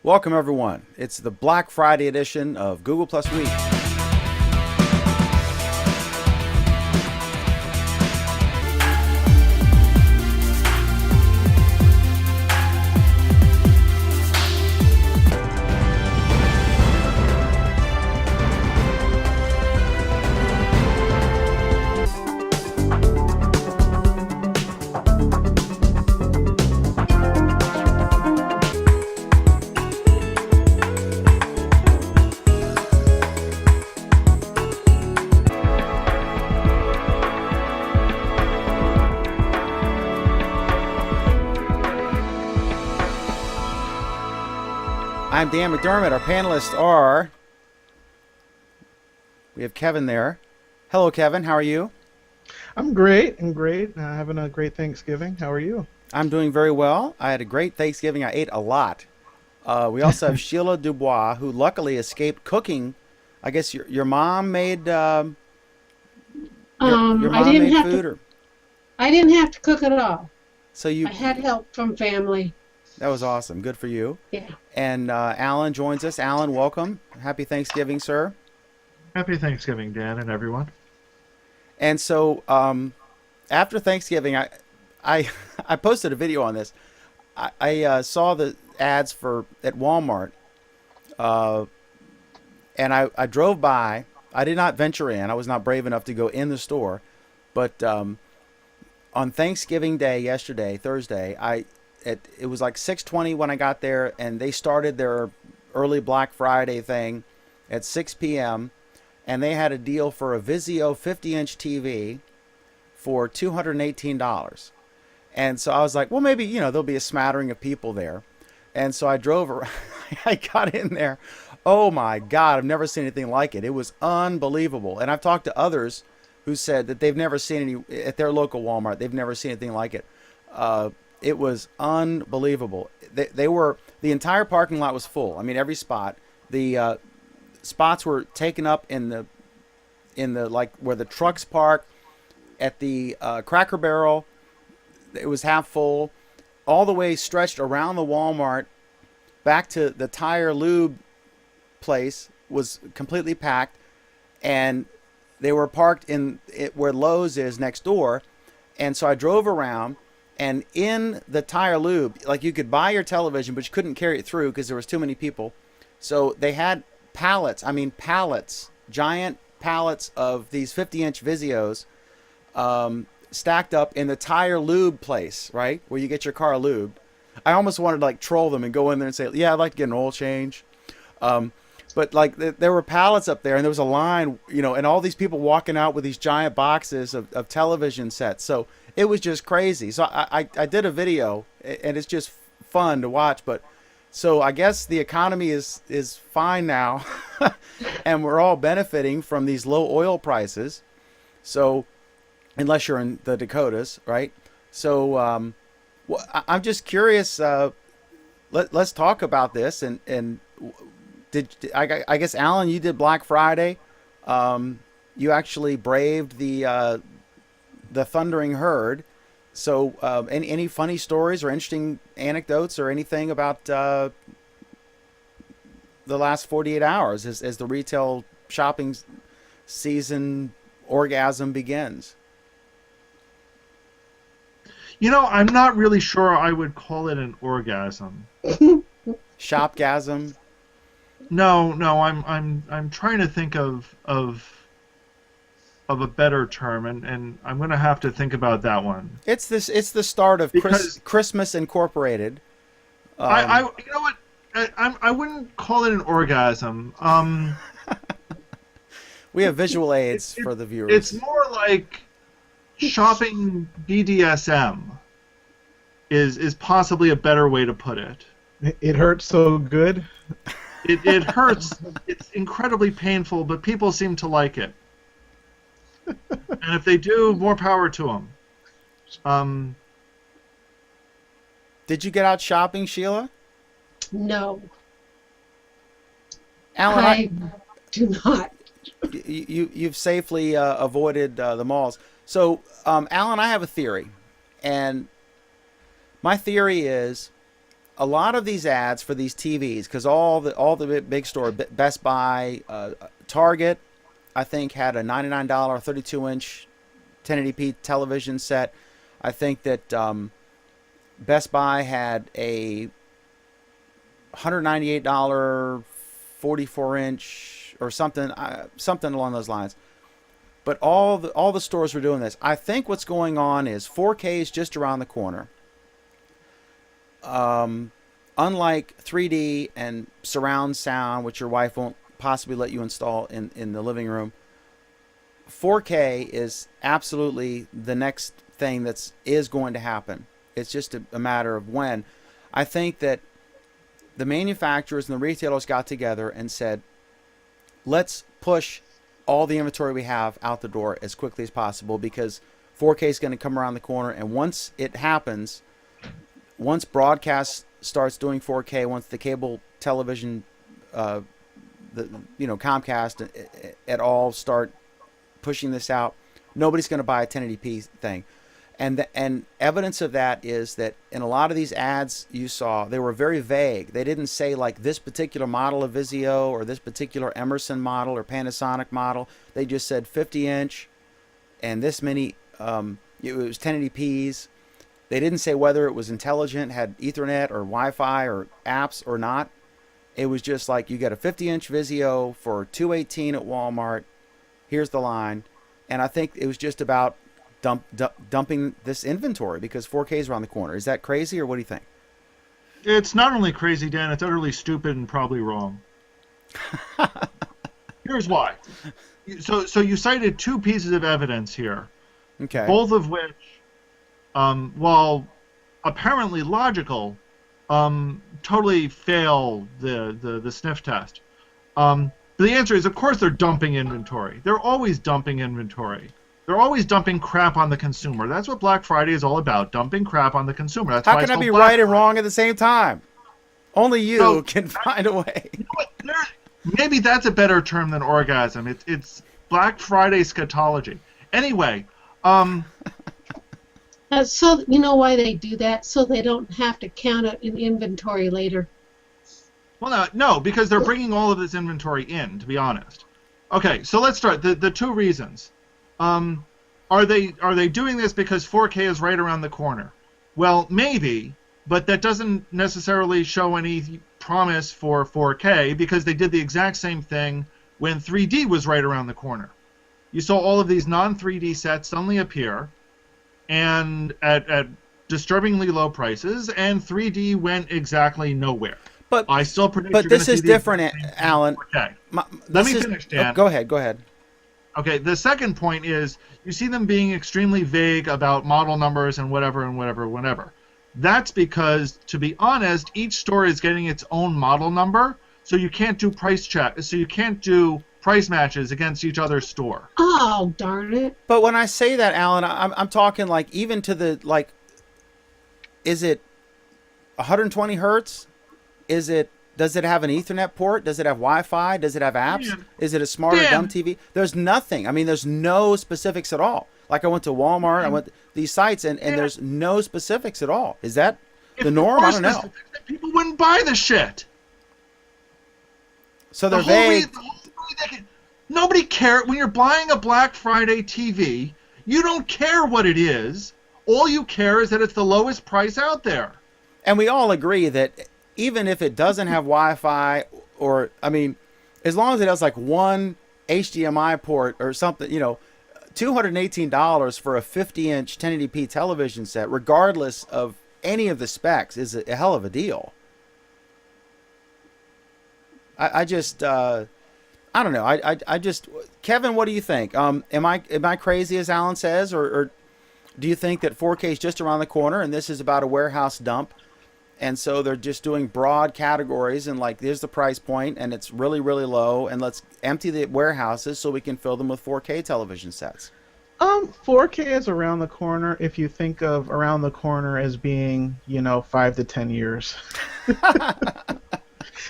Welcome, everyone. It's the Black Friday edition of Google Plus Week. I'm Dan McDermott. Our panelists are, we have Kevin there. Hello, Kevin. How are you? I'm great. Having a great Thanksgiving. How are you? I'm doing very well. I had a great Thanksgiving. I ate a lot. We also have Sheila Dubois, who luckily escaped cooking. I guess your mom made your I mom didn't made have food, to. or I didn't have to cook at all. so you. I had help from family. That was awesome. Good for you. Yeah. And Alan joins us. Alan, welcome. Happy Thanksgiving, sir. Happy Thanksgiving, Dan, and everyone. And so after Thanksgiving, I I posted a video on this. I saw the ads for at Walmart, and I drove by. I did not venture in. I was not brave enough to go in the store, but on Thanksgiving Day yesterday, Thursday, it was like 6:20 when I got there, and they started their early Black Friday thing at 6 p.m. and they had a deal for a Vizio 50-inch TV for $218. And so I was like, well, maybe, there'll be a smattering of people there. And so I drove around. I got in there. Oh my God, I've never seen anything like it. It was unbelievable. And I've talked to others who said that they've never seen any at their local Walmart. They've never seen anything like it. It was unbelievable. The entire parking lot was full. I mean, every spot. The spots were taken up in the like where the trucks park at the Cracker Barrel. It was half full, all the way stretched around the Walmart back to the tire lube place was completely packed, and they were parked in it where Lowe's is next door. And so I drove around, and in the tire lube, like, you could buy your television, but you couldn't carry it through because there was too many people. So they had pallets, giant pallets of these 50-inch Vizios stacked up in the tire lube place, right, where you get your car lubed. I almost wanted to troll them and go in there and say, yeah, I'd like to get an oil change. But there were pallets up there, and there was a line, and all these people walking out with these giant boxes of television sets. So it was just crazy. So I did a video, and it's just fun to watch. But so I guess the economy is fine now, and we're all benefiting from these low oil prices. So unless you're in the Dakotas, right? So I'm just curious. Let's talk about this. And I guess, Alan, you did Black Friday. You actually braved the thundering herd. So any funny stories or interesting anecdotes or anything about the last 48 hours as the retail shopping season orgasm begins? I'm not really sure I would call it an orgasm. Shopgasm? No, I'm trying to think of a better term, and I'm going to have to think about that one. It's the start of Christmas Incorporated. You know what? I wouldn't call it an orgasm. We have visual aids for the viewers. It's more like shopping BDSM is possibly a better way to put it. It hurts so good. It hurts. It's incredibly painful, but people seem to like it. And if they do, more power to them. Did you get out shopping, Sheila? No, Alan, I do not. you've safely avoided the malls. So, Alan, I have a theory, and my theory is a lot of these ads for these TVs, because all the big store, Best Buy, Target, I think had a $99 32-inch 1080p television set. I think that Best Buy had a $198 44-inch or something along those lines. But all the stores were doing this. I think what's going on is 4K is just around the corner. Unlike 3D and surround sound, which your wife won't possibly let you install in the living room, 4K is absolutely the next thing is going to happen. It's just a matter of when. I think that the manufacturers and the retailers got together and said, let's push all the inventory we have out the door as quickly as possible, because 4K is going to come around the corner. And once it happens, once broadcast starts doing 4K, once the cable television, Comcast at all start pushing this out, nobody's going to buy a 1080p thing. And evidence of that is that in a lot of these ads you saw, they were very vague. They didn't say like this particular model of Vizio or this particular Emerson model or Panasonic model. They just said 50-inch and this many, it was 1080p's. They didn't say whether it was intelligent, had Ethernet or Wi-Fi or apps or not. It was just like, you get a 50-inch Vizio for $218 at Walmart. Here's the line. And I think it was just about dumping this inventory because 4K is around the corner. Is that crazy, or what do you think? It's not only crazy, Dan, it's utterly stupid and probably wrong. Here's why. So you cited two pieces of evidence here. Okay. Both of which, while apparently logical, totally fail the sniff test. But the answer is, of course, they're dumping inventory. They're always dumping inventory. They're always dumping crap on the consumer. That's what Black Friday is all about, dumping crap on the consumer. That's How why can it's I be called Black right and wrong at the same time? Only you can find a way. You know what? Maybe that's a better term than orgasm. It's Black Friday scatology. Anyway, So you know why they do that? So they don't have to count it in inventory later. well, no, because they're bringing all of this inventory in, to be honest. Okay, so let's start. The two reasons. Are they doing this because 4K is right around the corner? Well, maybe, but that doesn't necessarily show any promise for 4K, because they did the exact same thing when 3D was right around the corner. You saw all of these non-3D sets suddenly appear, and at disturbingly low prices, and 3D went exactly nowhere. But I still predict. But you're gonna this is see the different, exact same thing in Alan. 4K. Let This me is- finish, Dan. oh, go ahead. Okay, the second point is you see them being extremely vague about model numbers and whatever. That's because, to be honest, each store is getting its own model number, so you can't do price matches against each other's store. Oh, darn it. But when I say that, Alan, I'm talking like even to the like. Is it 120 hertz? Does it have an Ethernet port? Does it have Wi-Fi? Does it have apps? Dan, Is it a smart or Dan. dumb TV? There's nothing. I mean, there's no specifics at all. Like I went to Walmart, I went to these sites, and there's no specifics at all. Is that the norm? I don't know. People wouldn't buy the shit. So they're vague. Nobody cares. When you're buying a Black Friday TV, you don't care what it is. All you care is that it's the lowest price out there. And we all agree that even if it doesn't have Wi-Fi, or, I mean, as long as it has like one HDMI port or something, $218 for a 50-inch 1080p television set, regardless of any of the specs, is a hell of a deal. I don't know. I just, Kevin, what do you think? Am I crazy, as Alan says, or do you think that 4K is just around the corner and this is about a warehouse dump? And so they're just doing broad categories and like, here's the price point and it's really, really low, and let's empty the warehouses so we can fill them with 4K television sets. 4K is around the corner if you think of around the corner as being, 5 to 10 years.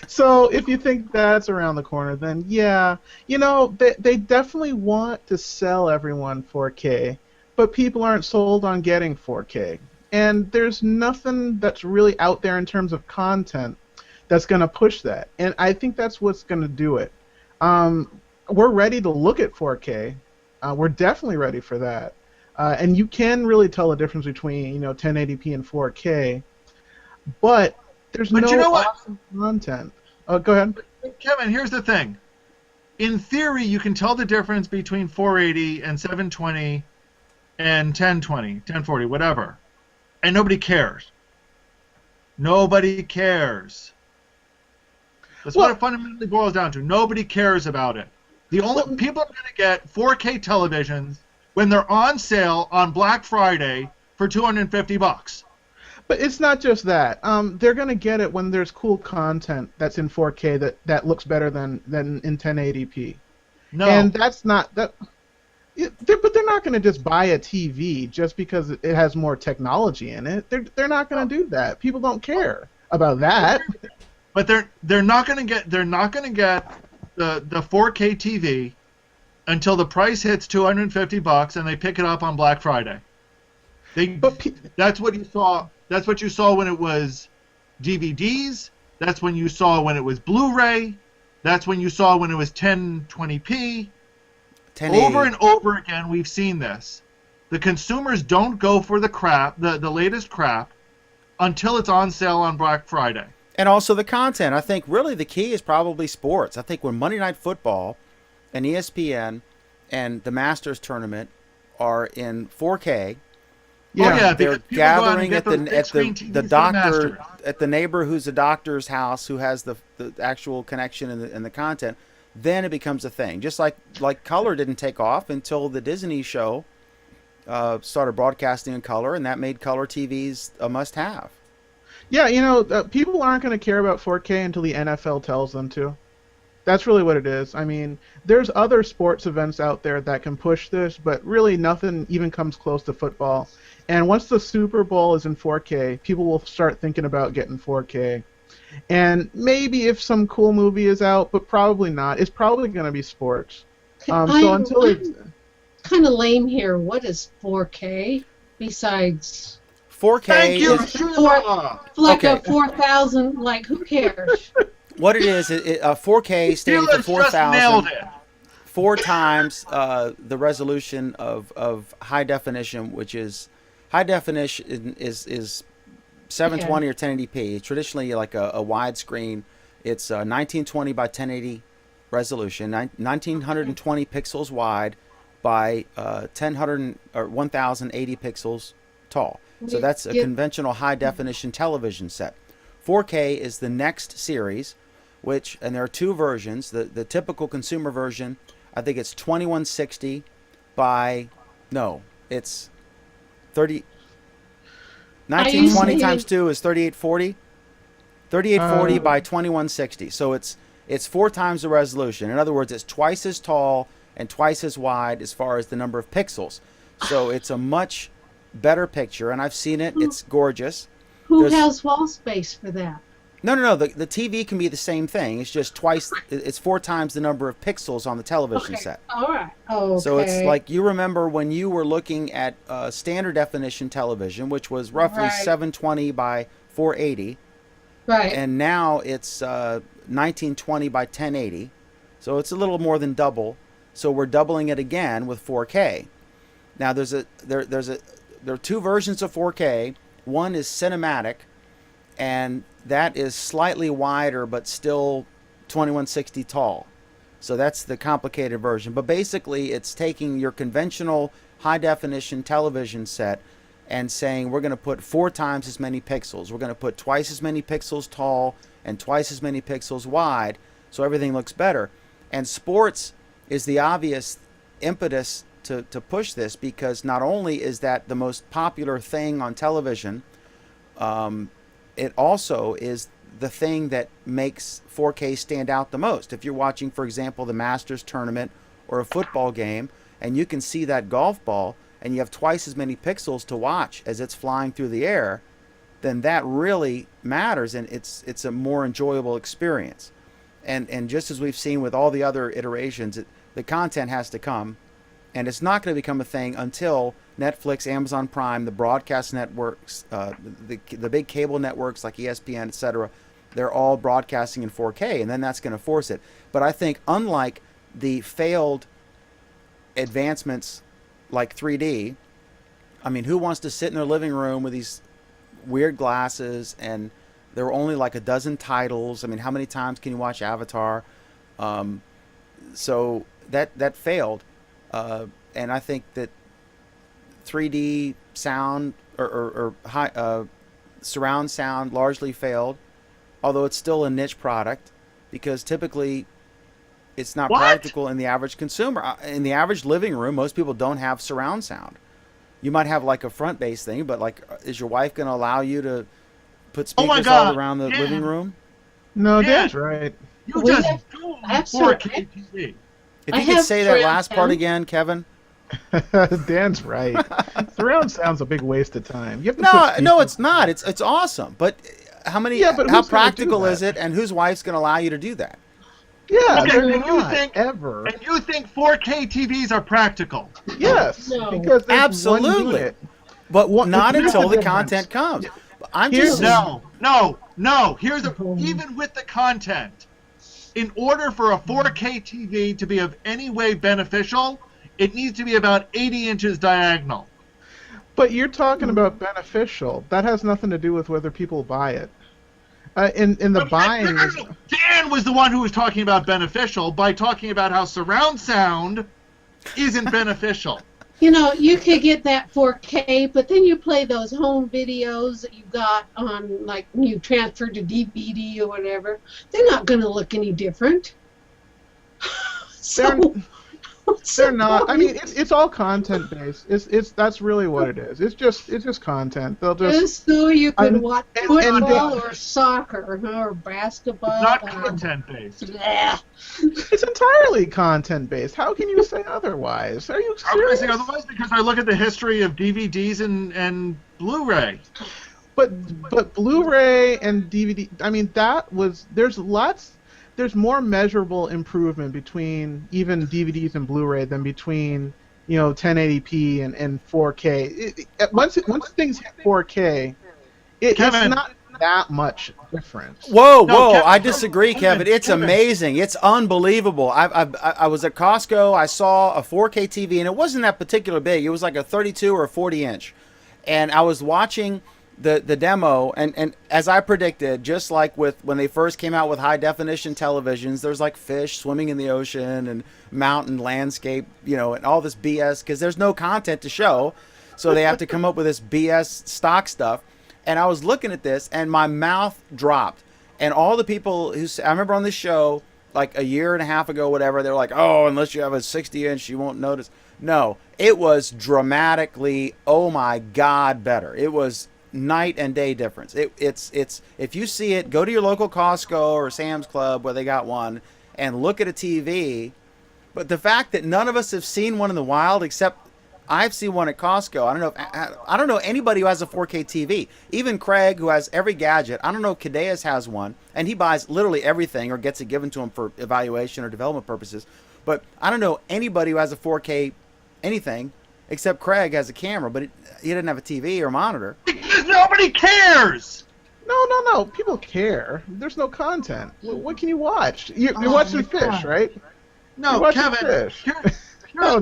So if you think that's around the corner, then yeah, they definitely want to sell everyone 4K, but people aren't sold on getting 4K. And there's nothing that's really out there in terms of content that's going to push that. And I think that's what's going to do it. We're ready to look at 4K. We're definitely ready for that. And you can really tell the difference between 1080p and 4K. But there's But no you know what? awesome content. Oh, go ahead. Kevin, here's the thing. In theory, you can tell the difference between 480 and 720 and 1020, 1040, whatever. And nobody cares. Nobody cares. That's what it fundamentally boils down to. Nobody cares about it. The only people are going to get 4K televisions when they're on sale on Black Friday for $250. But it's not just that. They're going to get it when there's cool content that's in 4K that looks better than in 1080p. No. And that's not that. But they're not going to just buy a TV just because it has more technology in it. They're not going to do that. People don't care about that. But they're not going to get the 4K TV until the price hits $250 and they pick it up on Black Friday. That's what you saw. That's what you saw when it was DVDs. That's when you saw when it was Blu-ray. That's when you saw when it was 1020p. 1080. Over and over again, we've seen this. The consumers don't go for the crap, the latest crap, until it's on sale on Black Friday. And also the content. I think really the key is probably sports. I think when Monday Night Football and ESPN and the Masters tournament are in 4K, they're gathering at the doctor at the neighbor who's a doctor's house who has the actual connection and the content. Then it becomes a thing. Just like color didn't take off until the Disney show started broadcasting in color, and that made color TVs a must-have. Yeah, people aren't going to care about 4K until the NFL tells them to. That's really what it is. I mean, there's other sports events out there that can push this, but really nothing even comes close to football. And once the Super Bowl is in 4K, people will start thinking about getting 4K. And maybe if some cool movie is out, but probably not. It's probably going to be sports. I'm kind of lame here. What is 4K besides 4K Thank you, is Sheila. like Okay. a 4,000? Like who cares? what it is. 4K stands for Sheila's just nailed 4,000, it. 4 times the resolution of high definition, which is high definition is 720 or 1080p. Traditionally, like a widescreen, it's 1920 by 1080 resolution, 1920 pixels wide by 1080 pixels tall. So that's a conventional high definition television set. 4K is the next series, and there are 2 versions. The typical consumer version, I think it's 2160 by, no, it's 1920 times 2 is 3840. 3840 by 2160. So it's 4 times the resolution. In other words, it's twice as tall and twice as wide as far as the number of pixels. So it's a much better picture, and I've seen it. It's gorgeous. Who has wall space for that? No. The TV can be the same thing. It's just twice. It's 4 times the number of pixels on the television set. All right. Okay. So it's like you remember when you were looking at standard definition television, which was roughly 720 by 480. Right. And now it's 1920 by 1080. So it's a little more than double. So we're doubling it again with 4K. Now there are 2 versions of 4K. One is cinematic, and that is slightly wider but still 2160 tall. So that's the complicated version. But basically it's taking your conventional high definition television set and saying we're going to put 4 times as many pixels. We're going to put twice as many pixels tall and twice as many pixels wide, so everything looks better. And sports is the obvious impetus to push this, because not only is that the most popular thing on television, it also is the thing that makes 4K stand out the most. If you're watching, for example, the Masters tournament or a football game, and you can see that golf ball, and you have twice as many pixels to watch as it's flying through the air, then that really matters, and it's a more enjoyable experience. And just as we've seen with all the other iterations, the content has to come, and it's not going to become a thing until Netflix, Amazon Prime, the broadcast networks, the big cable networks like ESPN, etc. They're all broadcasting in 4K, and then that's going to force it. But I think unlike the failed advancements like 3D, I mean, who wants to sit in their living room with these weird glasses, and there were only like a dozen titles. I mean, how many times can you watch Avatar? So that failed, and I think that 3D sound or high, surround sound largely failed, although it's still a niche product because typically it's not What? practical in the average consumer. In the average living room, most people don't have surround sound. You might have like a front base thing, but like, is your wife going to allow you to put Oh my speakers all God, around the yeah. living room? No, Yeah. Dan's right. You We just have- doomed I have 4K TV. If I you could have say that surround last part sound. again, Kevin. Dan's right. Surround sound's a big waste of time. You have to No, put no, speakers- it's not. It's awesome. But how many? Yeah, but how who's gonna do practical that? is it? And whose wife's going to allow you to do that? Yeah, Okay, they're and you not, think- ever. And you think 4K TVs are practical? Yes, No. because there's Absolutely. one unit. But What- not here's until the the difference. content comes. I'm Here's just No. Here's even with the content. In order for a 4K TV to be of any way beneficial, it needs to be about 80 inches diagonal. But you're talking about beneficial. That has nothing to do with whether people buy it. In the buying is Dan was the one who was talking about beneficial by talking about how surround sound isn't beneficial. You know, you could get that 4K, but then you play those home videos that you got on, like, you transfer to DVD or whatever. They're not going to look any different. They're- what's they're the not. I point? mean, it's all content based. It's that's really what it is. It's just content. They'll just So you could I'm- watch and football or soccer or basketball. Not or- content based. Yeah. it's entirely content based. How can you say otherwise? Are you How can I serious? say otherwise? Because I look at the history of DVDs and Blu-ray. But Blu-ray and DVD. I mean, there's more measurable improvement between even DVDs and Blu-ray than between 1080p and 4K. Once things hit 4K, it's Kevin. not that much different. Whoa, No, whoa! Kevin, I disagree, Kevin. It's Kevin. amazing. It's unbelievable. I was at Costco. I saw a 4K TV, and it wasn't that particular big. It was like a 32 or a 40 inch, and I was watching the demo, and as I predicted, just like with when they first came out with high definition televisions, there's like fish swimming in the ocean and mountain landscape, and all this BS because there's no content to show, so they have to come up with this BS stock stuff. And I was looking at this, and my mouth dropped. And all the people I remember on this show, like a year and a half ago, whatever, they were like, "Oh, unless you have a 60-inch, you won't notice." No, it was dramatically, oh my God, better. It was night and day difference. It's if you see it, go to your local Costco or Sam's Club where they got one, and look at a TV. But the fact that none of us have seen one in the wild except I've seen one at Costco. I don't know anybody who has a 4K TV. Even Craig, who has every gadget. I don't know if Cadeas has one, and he buys literally everything or gets it given to him for evaluation or development purposes. But I don't know anybody who has a 4K anything except Craig has a camera, but he doesn't have a TV or monitor. Because nobody cares. No. People care. There's no content. What can you watch? You're Oh watching my fish, God. right? No, You're watching Kevin. fish. Here's no.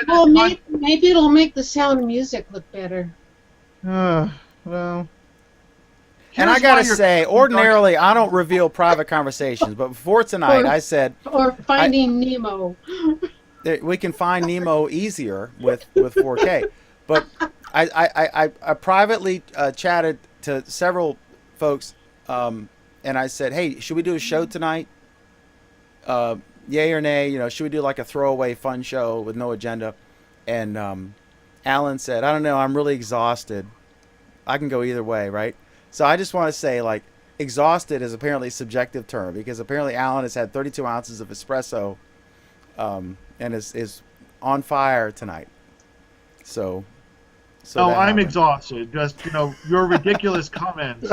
Well, maybe it'll make the sound of music look better. Well. And here's I gotta why you're- say, ordinarily I don't reveal private conversations, but before tonight Or- I said Or Finding Nemo. that we can find Nemo easier with 4K. But I privately chatted to several folks, and I said, "Hey, should we do a show tonight? Yay or nay? Should we do like a throwaway fun show with no agenda?" And Alan said, "I don't know. I'm really exhausted. I can go either way, right?" So I just want to say, like, exhausted is apparently a subjective term because apparently Alan has had 32 ounces of espresso, and is on fire tonight. So No, that I'm happened. exhausted. Just your ridiculous comments.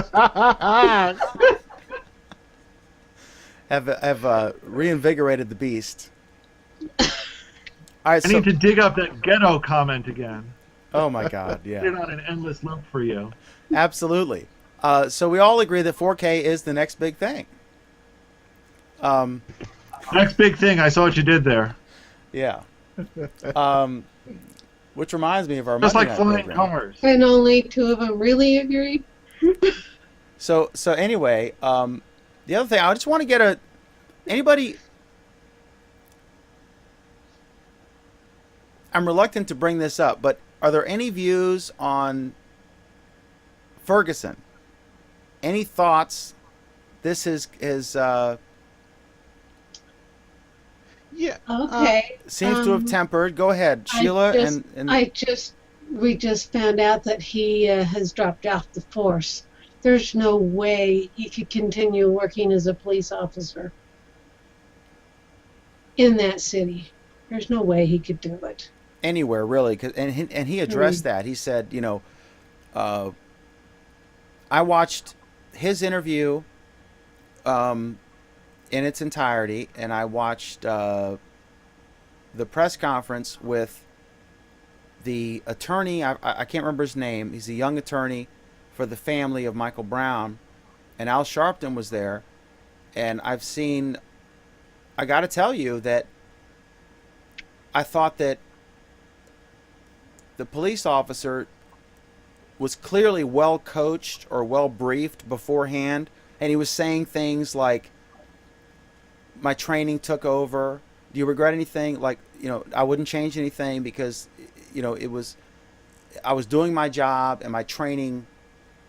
Have reinvigorated the beast. All right. I So, need to dig up that ghetto comment again. oh my God, Put yeah, it on an endless loop for you. absolutely. So we all agree that 4K is the next big thing. Um, Next big thing. I saw what you did there. yeah. Um, which reminds me of our Just Monday like night flying program. cars. And only two of them really agree. So anyway, the other thing I just want to get anybody. I'm reluctant to bring this up, but are there any views on Ferguson? Any thoughts? This is Yeah. Okay. seems to have tempered. Go ahead, I Sheila, just- and We just found out that he has dropped off the force. There's no way he could continue working as a police officer in that city. There's no way he could do it. anywhere really. And he addressed that. He said, I watched his interview in its entirety, and I watched the press conference with the attorney. I can't remember his name. He's a young attorney for the family of Michael Brown, and Al Sharpton was there. And I got to tell you that I thought that the police officer was clearly well coached or well briefed beforehand, and he was saying things like, my training took over. Do you regret anything? Like, I wouldn't change anything because, I was doing my job and my training,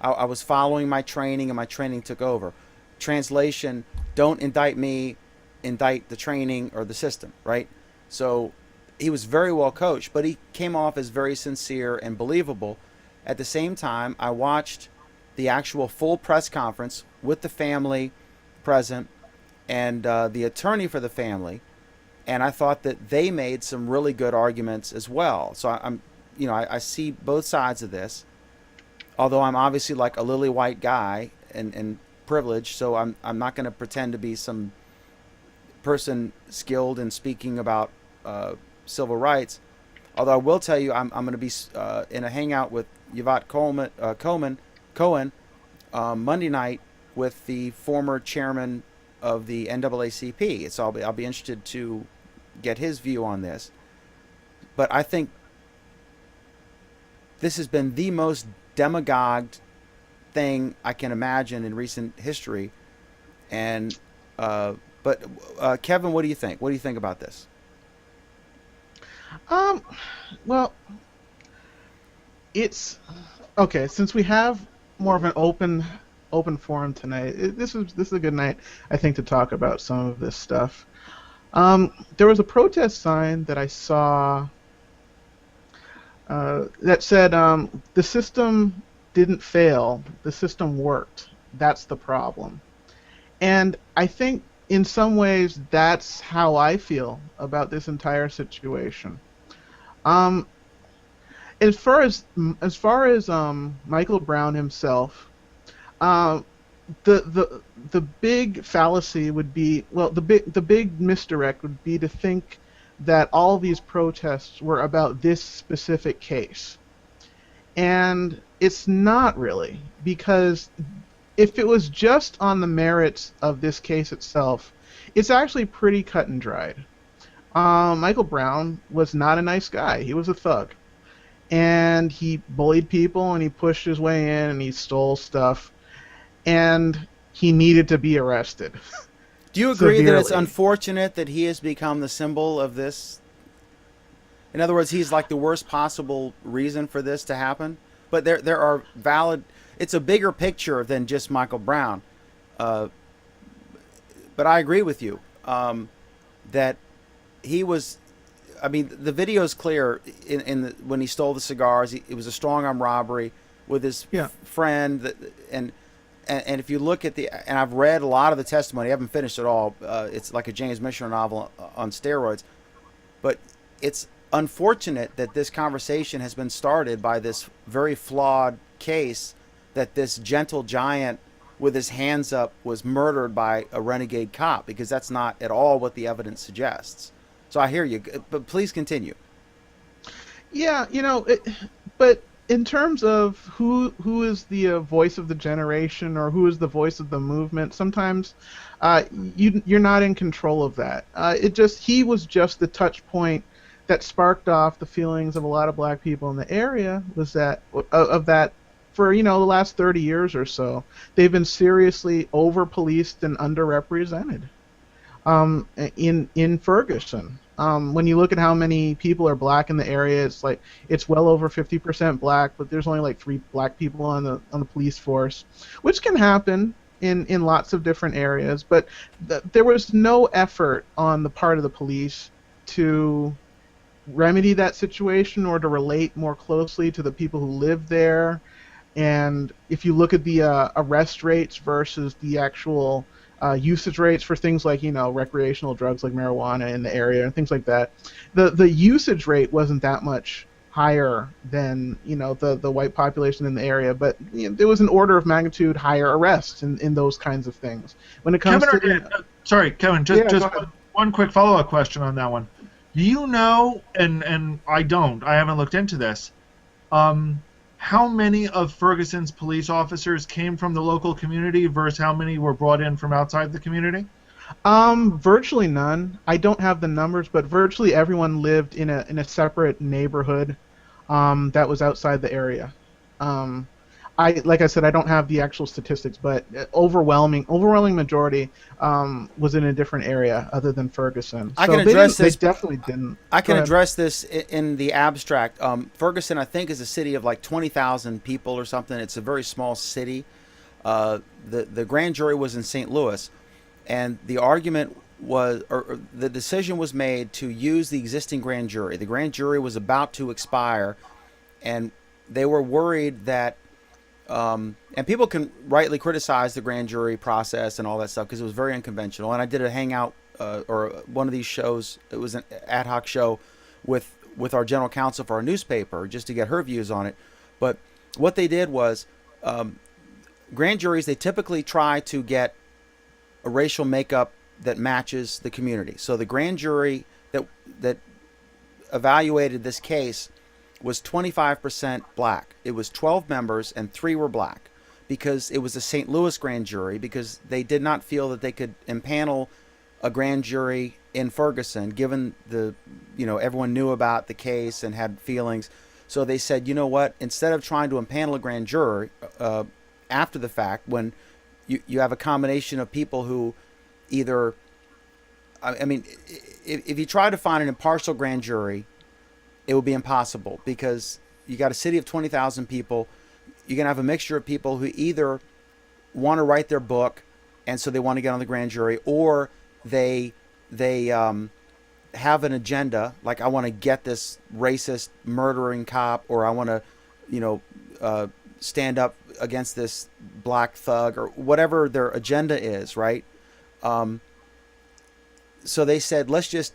I was following my training and my training took over. Translation, don't indict me, indict the training or the system, right? So he was very well coached, but he came off as very sincere and believable. At the same time, I watched the actual full press conference with the family present and the attorney for the family, and I thought that they made some really good arguments as well. So I see both sides of this, although I'm obviously like a lily white guy and privileged, so I'm not going to pretend to be some person skilled in speaking about civil rights. Although I will tell you, I'm going to be in a hangout with Yvette Cohen Monday night with the former chairman of the NAACP. So I'll be interested to get his view on this. But I think this has been the most demagogued thing I can imagine in recent history. And but Kevin, what do you think? What do you think about this? Well, it's okay. Since we have more of an open forum tonight, this is a good night, I think, to talk about some of this stuff. There was a protest sign that I saw that said, "The system didn't fail. The system worked. That's the problem." And I think, in some ways, that's how I feel about this entire situation. As far as Michael Brown himself, the big fallacy would be, well, the big misdirect would be to think that all these protests were about this specific case, and it's not really, because if it was just on the merits of this case itself, it's actually pretty cut and dried. Michael Brown was not a nice guy. He was a thug. And he bullied people, and he pushed his way in, and he stole stuff. And he needed to be arrested. Do you agree that it's severely. unfortunate that he has become the symbol of this? In other words, he's like the worst possible reason for this to happen? But there are valid... It's a bigger picture than just Michael Brown. But I agree with you that he was... I mean, the video is clear when he stole the cigars. It was a strong arm robbery with his friend. And if you look at and I've read a lot of the testimony. I haven't finished it all. It's like a James Michener novel on steroids. But it's unfortunate that this conversation has been started by this very flawed case that this gentle giant with his hands up was murdered by a renegade cop, because that's not at all what the evidence suggests. So I hear you, but please continue. Yeah, but in terms of who is the voice of the generation or who is the voice of the movement, sometimes you're not in control of that. He was just the touch point that sparked off the feelings of a lot of black people in the area. Was that of that for the last 30 years or so, they've been seriously over policed and underrepresented in Ferguson. When you look at how many people are black in the area, it's well over 50% black, but there's only like 3 black people on the police force, which can happen in lots of different areas. But there was no effort on the part of the police to remedy that situation or to relate more closely to the people who live there. And if you look at the arrest rates versus the actual usage rates for things like recreational drugs like marijuana in the area and things like that, the usage rate wasn't that much higher than the white population in the area, but there was an order of magnitude higher arrests in those kinds of things. When it comes sorry, Kevin, just one quick follow-up question on that one. Do you know, and I haven't looked into this, how many of Ferguson's police officers came from the local community versus how many were brought in from outside the community? Virtually none. I don't have the numbers, but virtually everyone lived in a separate neighborhood that was outside the area. Like I said, I don't have the actual statistics, but overwhelming majority was in a different area other than Ferguson. I can address this. They definitely didn't. I can address this in the abstract. Ferguson, I think, is a city of like 20,000 people or something. It's a very small city. The grand jury was in St. Louis, and the argument was, or the decision was made to use the existing grand jury. The grand jury was about to expire, and they were worried that. And people can rightly criticize the grand jury process and all that stuff because it was very unconventional. And I did a hangout or one of these shows. It was an ad hoc show with our general counsel for our newspaper just to get her views on it. But what they did was grand juries, they typically try to get a racial makeup that matches the community. So the grand jury that evaluated this case was 25% black. It was 12 members and 3 were black because it was a St. Louis grand jury, because they did not feel that they could impanel a grand jury in Ferguson given everyone knew about the case and had feelings. So they said, you know what, instead of trying to impanel a grand jury after the fact, when you have a combination of people who either, if you try to find an impartial grand jury, it would be impossible because you got a city of 20,000 people. You're going to have a mixture of people who either want to write their book and so they want to get on the grand jury, or they have an agenda, like I want to get this racist murdering cop, or I want to stand up against this black thug, or whatever their agenda is, right? So they said, let's just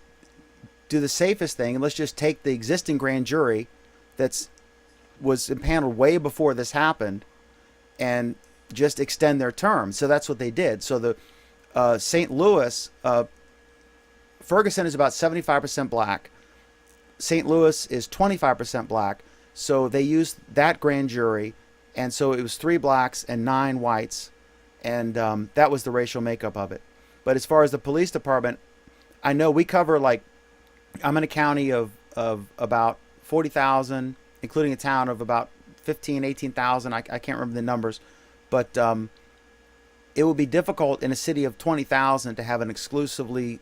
do the safest thing, and let's just take the existing grand jury was impaneled way before this happened and just extend their term. So that's what they did. So the St. Louis, Ferguson is about 75% black. St. Louis is 25% black. So they used that grand jury, and so it was 3 blacks and 9 whites, and that was the racial makeup of it. But as far as the police department, I know we cover, like, I'm in a county of about 40,000, including a town of about 15, 18,000. I can't remember the numbers. But it would be difficult in a city of 20,000 to have an exclusively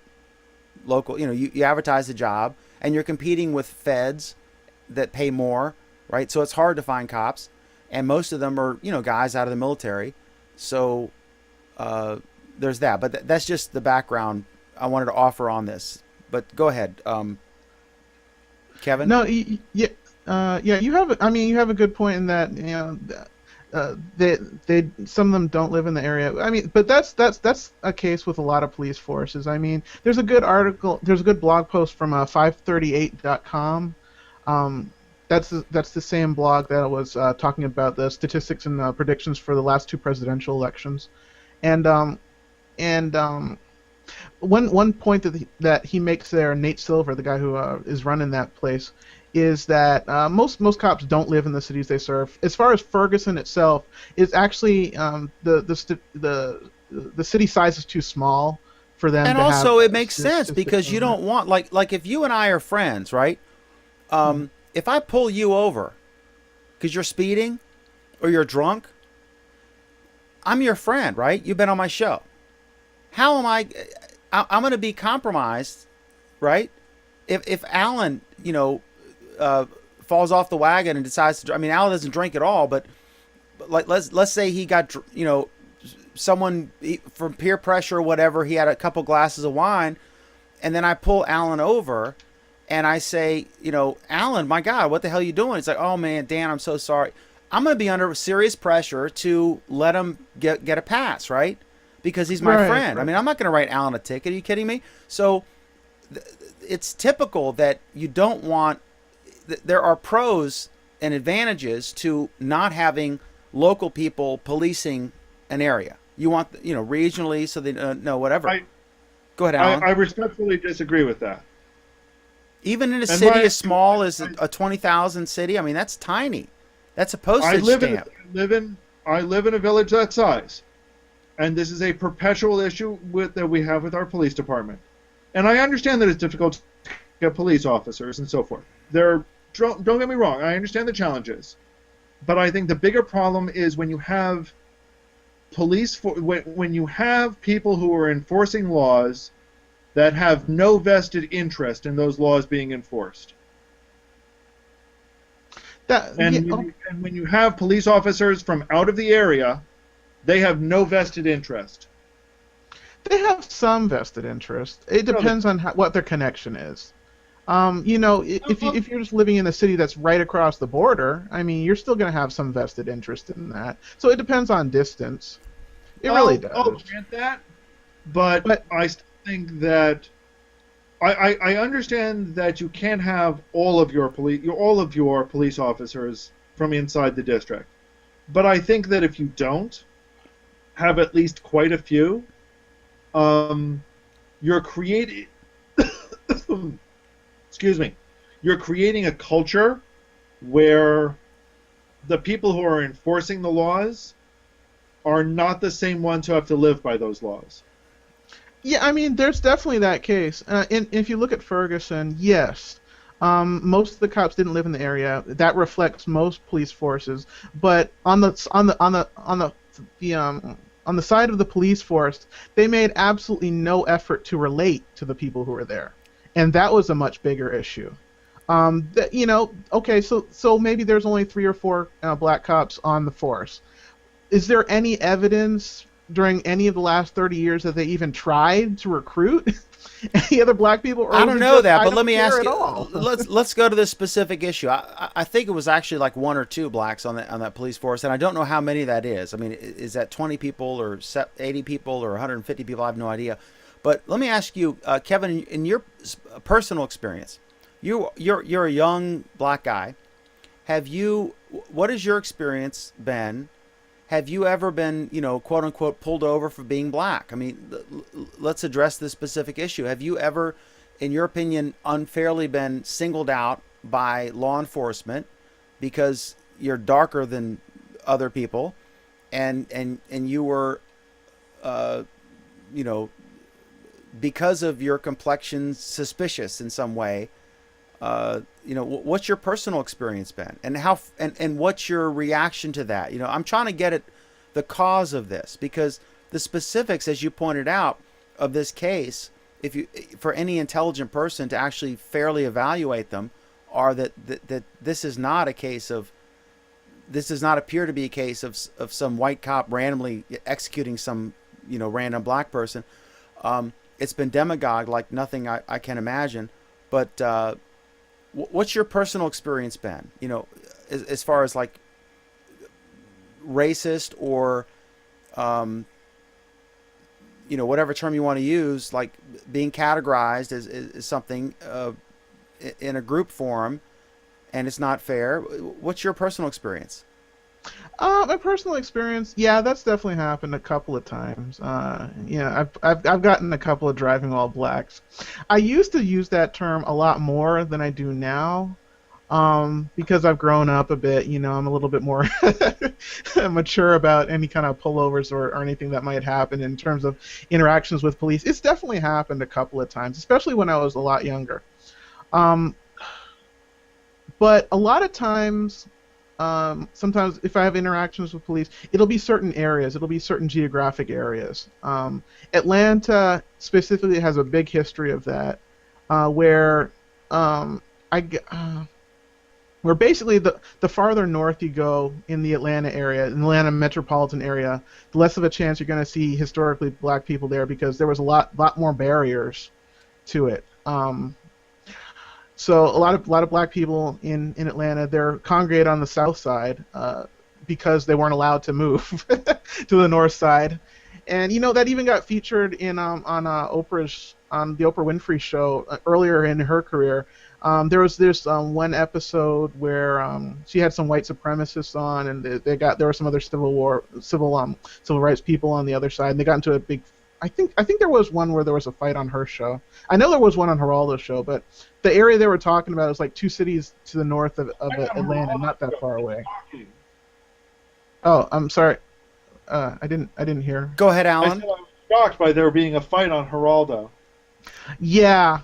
local, you advertise the job, and you're competing with feds that pay more, right? So it's hard to find cops. And most of them are, guys out of the military. So there's that. But that's just the background I wanted to offer on this. But go ahead, Kevin. No, you have. You have a good point in that. They some of them don't live in the area. But that's a case with a lot of police forces. There's a good article. There's a good blog post from 538.com. That's the same blog that was talking about the statistics and predictions for the last 2 presidential elections, and One point that he makes there, Nate Silver, the guy who is running that place, is that most cops don't live in the cities they serve. As far as Ferguson itself, it's actually the city size is too small for them. And to also, have it makes sense because you don't want like if you and I are friends, right? If I pull you over because you're speeding or you're drunk, I'm your friend, right? You've been on my show. How am I'm going to be compromised, right? If Alan, falls off the wagon and decides to. I mean, Alan doesn't drink at all, but like let's say he got, someone from peer pressure or whatever. He had a couple glasses of wine, and then I pull Alan over, and I say, Alan, my God, what the hell are you doing? It's like, oh man, Dan, I'm so sorry. I'm going to be under serious pressure to let him get a pass, right? Because he's my friend. Right. I mean, I'm not going to write Alan a ticket. Are you kidding me? So it's typical that you don't want. There are pros and advantages to not having local people policing an area. You want, regionally, so they know whatever. Go ahead, Alan. I respectfully disagree with that. Even in a city as small as a 20,000 city, I mean, that's tiny. That's a postage stamp. I live in a village that size, and this is a perpetual issue that we have with our police department. And I understand that it's difficult to get police officers and so forth. Don't get me wrong, I understand the challenges, but I think the bigger problem is when you have when you have people who are enforcing laws that have no vested interest in those laws being enforced. And when you have police officers from out of the area, they have no vested interest. They have some vested interest. It depends on what their connection is. If you're just living in a city that's right across the border, I mean, you're still going to have some vested interest in that. So it depends on distance. It really does. I'll grant that, but I still think that I understand that you can't have all of your police officers from inside the district, but I think that if you don't have at least quite a few, you're creating you're creating a culture where the people who are enforcing the laws are not the same ones who have to live by those laws. Yeah, I mean, there's definitely that case. And if you look at Ferguson, yes, most of the cops didn't live in the area. That reflects most police forces. But on the side of the police force, they made absolutely no effort to relate to the people who were there, and that was a much bigger issue. Okay, so maybe there's only 3 or 4 black cops on the force. Is there any evidence during any of the last 30 years that they even tried to recruit any other black people? Or I don't know that, but let me ask you. Let's go to this specific issue. I think it was actually like 1 or 2 blacks on that police force, and I don't know how many that is. I mean, is that 20 people or 80 people or 150 people? I have no idea. But let me ask you, Kevin, in your personal experience, you're a young black guy. What has your experience been? Have you ever been, quote unquote, pulled over for being black? I mean, let's address this specific issue. Have you ever, in your opinion, unfairly been singled out by law enforcement because you're darker than other people, and you were, because of your complexion, suspicious in some way? What's your personal experience been, and how, and what's your reaction to that? I'm trying to get at the cause of this, because the specifics, as you pointed out, of this case, for any intelligent person to actually fairly evaluate them, are that this is not a case of, this does not appear to be a case of some white cop randomly executing some, random black person. It's been demagogued like nothing I can imagine. But what's your personal experience been? As far as like racist or, whatever term you want to use, like being categorized as something in a group forum, and it's not fair. What's your personal experience? My personal experience, yeah, that's definitely happened a couple of times. I've gotten a couple of driving while blacks. I used to use that term a lot more than I do now, because I've grown up a bit. I'm a little bit more mature about any kind of pullovers or anything that might happen in terms of interactions with police. It's definitely happened a couple of times, especially when I was a lot younger. Um, but a lot of times. Sometimes if I have interactions with police, it'll be certain areas, it'll be certain geographic areas. Atlanta specifically has a big history of that, where where basically the farther north you go in the Atlanta area, in the Atlanta metropolitan area, the less of a chance you're going to see historically black people there because there was a lot more barriers to it. So a lot of black people in Atlanta, they're congregated on the south side because they weren't allowed to move to the north side, and that even got featured in on the Oprah Winfrey show earlier in her career. There was this one episode where she had some white supremacists on, and there were some other civil rights people on the other side, and they got into a big. I think there was one where there was a fight on her show. I know there was one on Geraldo's show, but the area they were talking about was like 2 cities to the north of Atlanta, not that far away. Oh, I'm sorry. I didn't hear. Go ahead, I Alan. said I was shocked by there being a fight on Geraldo. Yeah.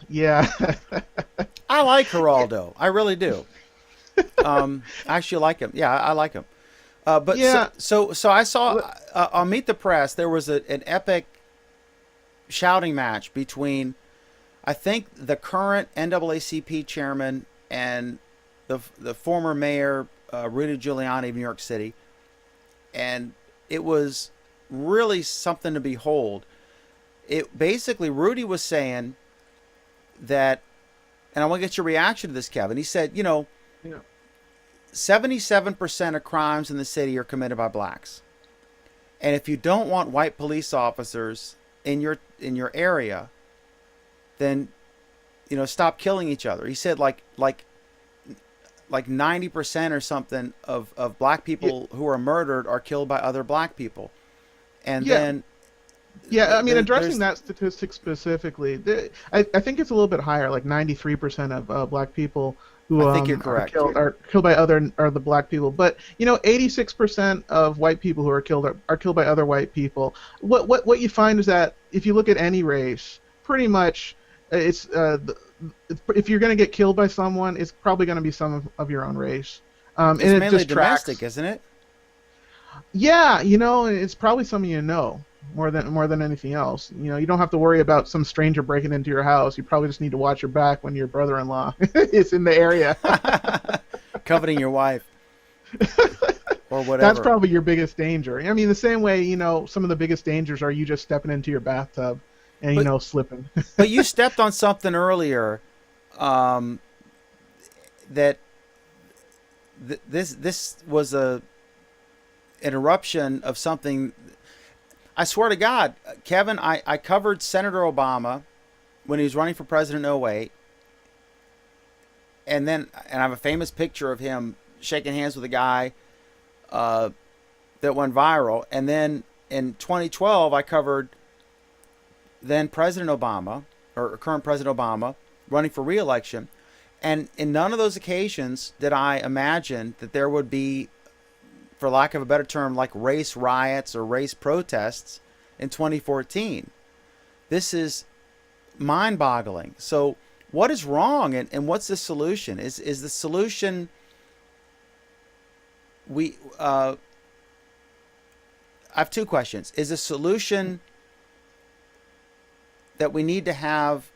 I like Geraldo. I really do. I actually like him. Yeah, I like him. But Yeah. so I saw on Meet the Press there was an epic shouting match between, I think, the current NAACP chairman and the former mayor Rudy Giuliani of New York City, and it was really something to behold. It basically, Rudy was saying that, and I want to get your reaction to this, Kevin. He said, 77% of crimes in the city are committed by blacks, and if you don't want white police officers in your area, then stop killing each other. He said like 90% or something of black people who are murdered are killed by other black people, and Yeah. then Yeah, I mean, there's addressing that statistic specifically, I think it's a little bit higher, like 93% of black people who I think you're correct. are killed by the black people. But 86% of white people who are killed are killed by other white people. What you find is that if you look at any race, pretty much it's if you're going to get killed by someone, it's probably going to be some of your own race. And it's it mainly just tracks. domestic, isn't it? Yeah, it's probably someone more than anything else. You don't have to worry about some stranger breaking into your house. You probably just need to watch your back when your brother-in-law is in the area. Coveting your wife or whatever. That's probably your biggest danger. I mean, the same way, some of the biggest dangers are you just stepping into your bathtub and slipping. But you stepped on something earlier, that this was an eruption of something. I swear to God, Kevin, I covered Senator Obama when he was running for president in 2008. And I have a famous picture of him shaking hands with a guy that went viral. And then in 2012, I covered then President Obama, or current President Obama, running for re-election. And in none of those occasions did I imagine that there would be, for lack of a better term, like race riots or race protests in 2014. This is mind-boggling. So what is wrong, and what's the solution? Is the solution I have 2 questions. Is the solution that we need to have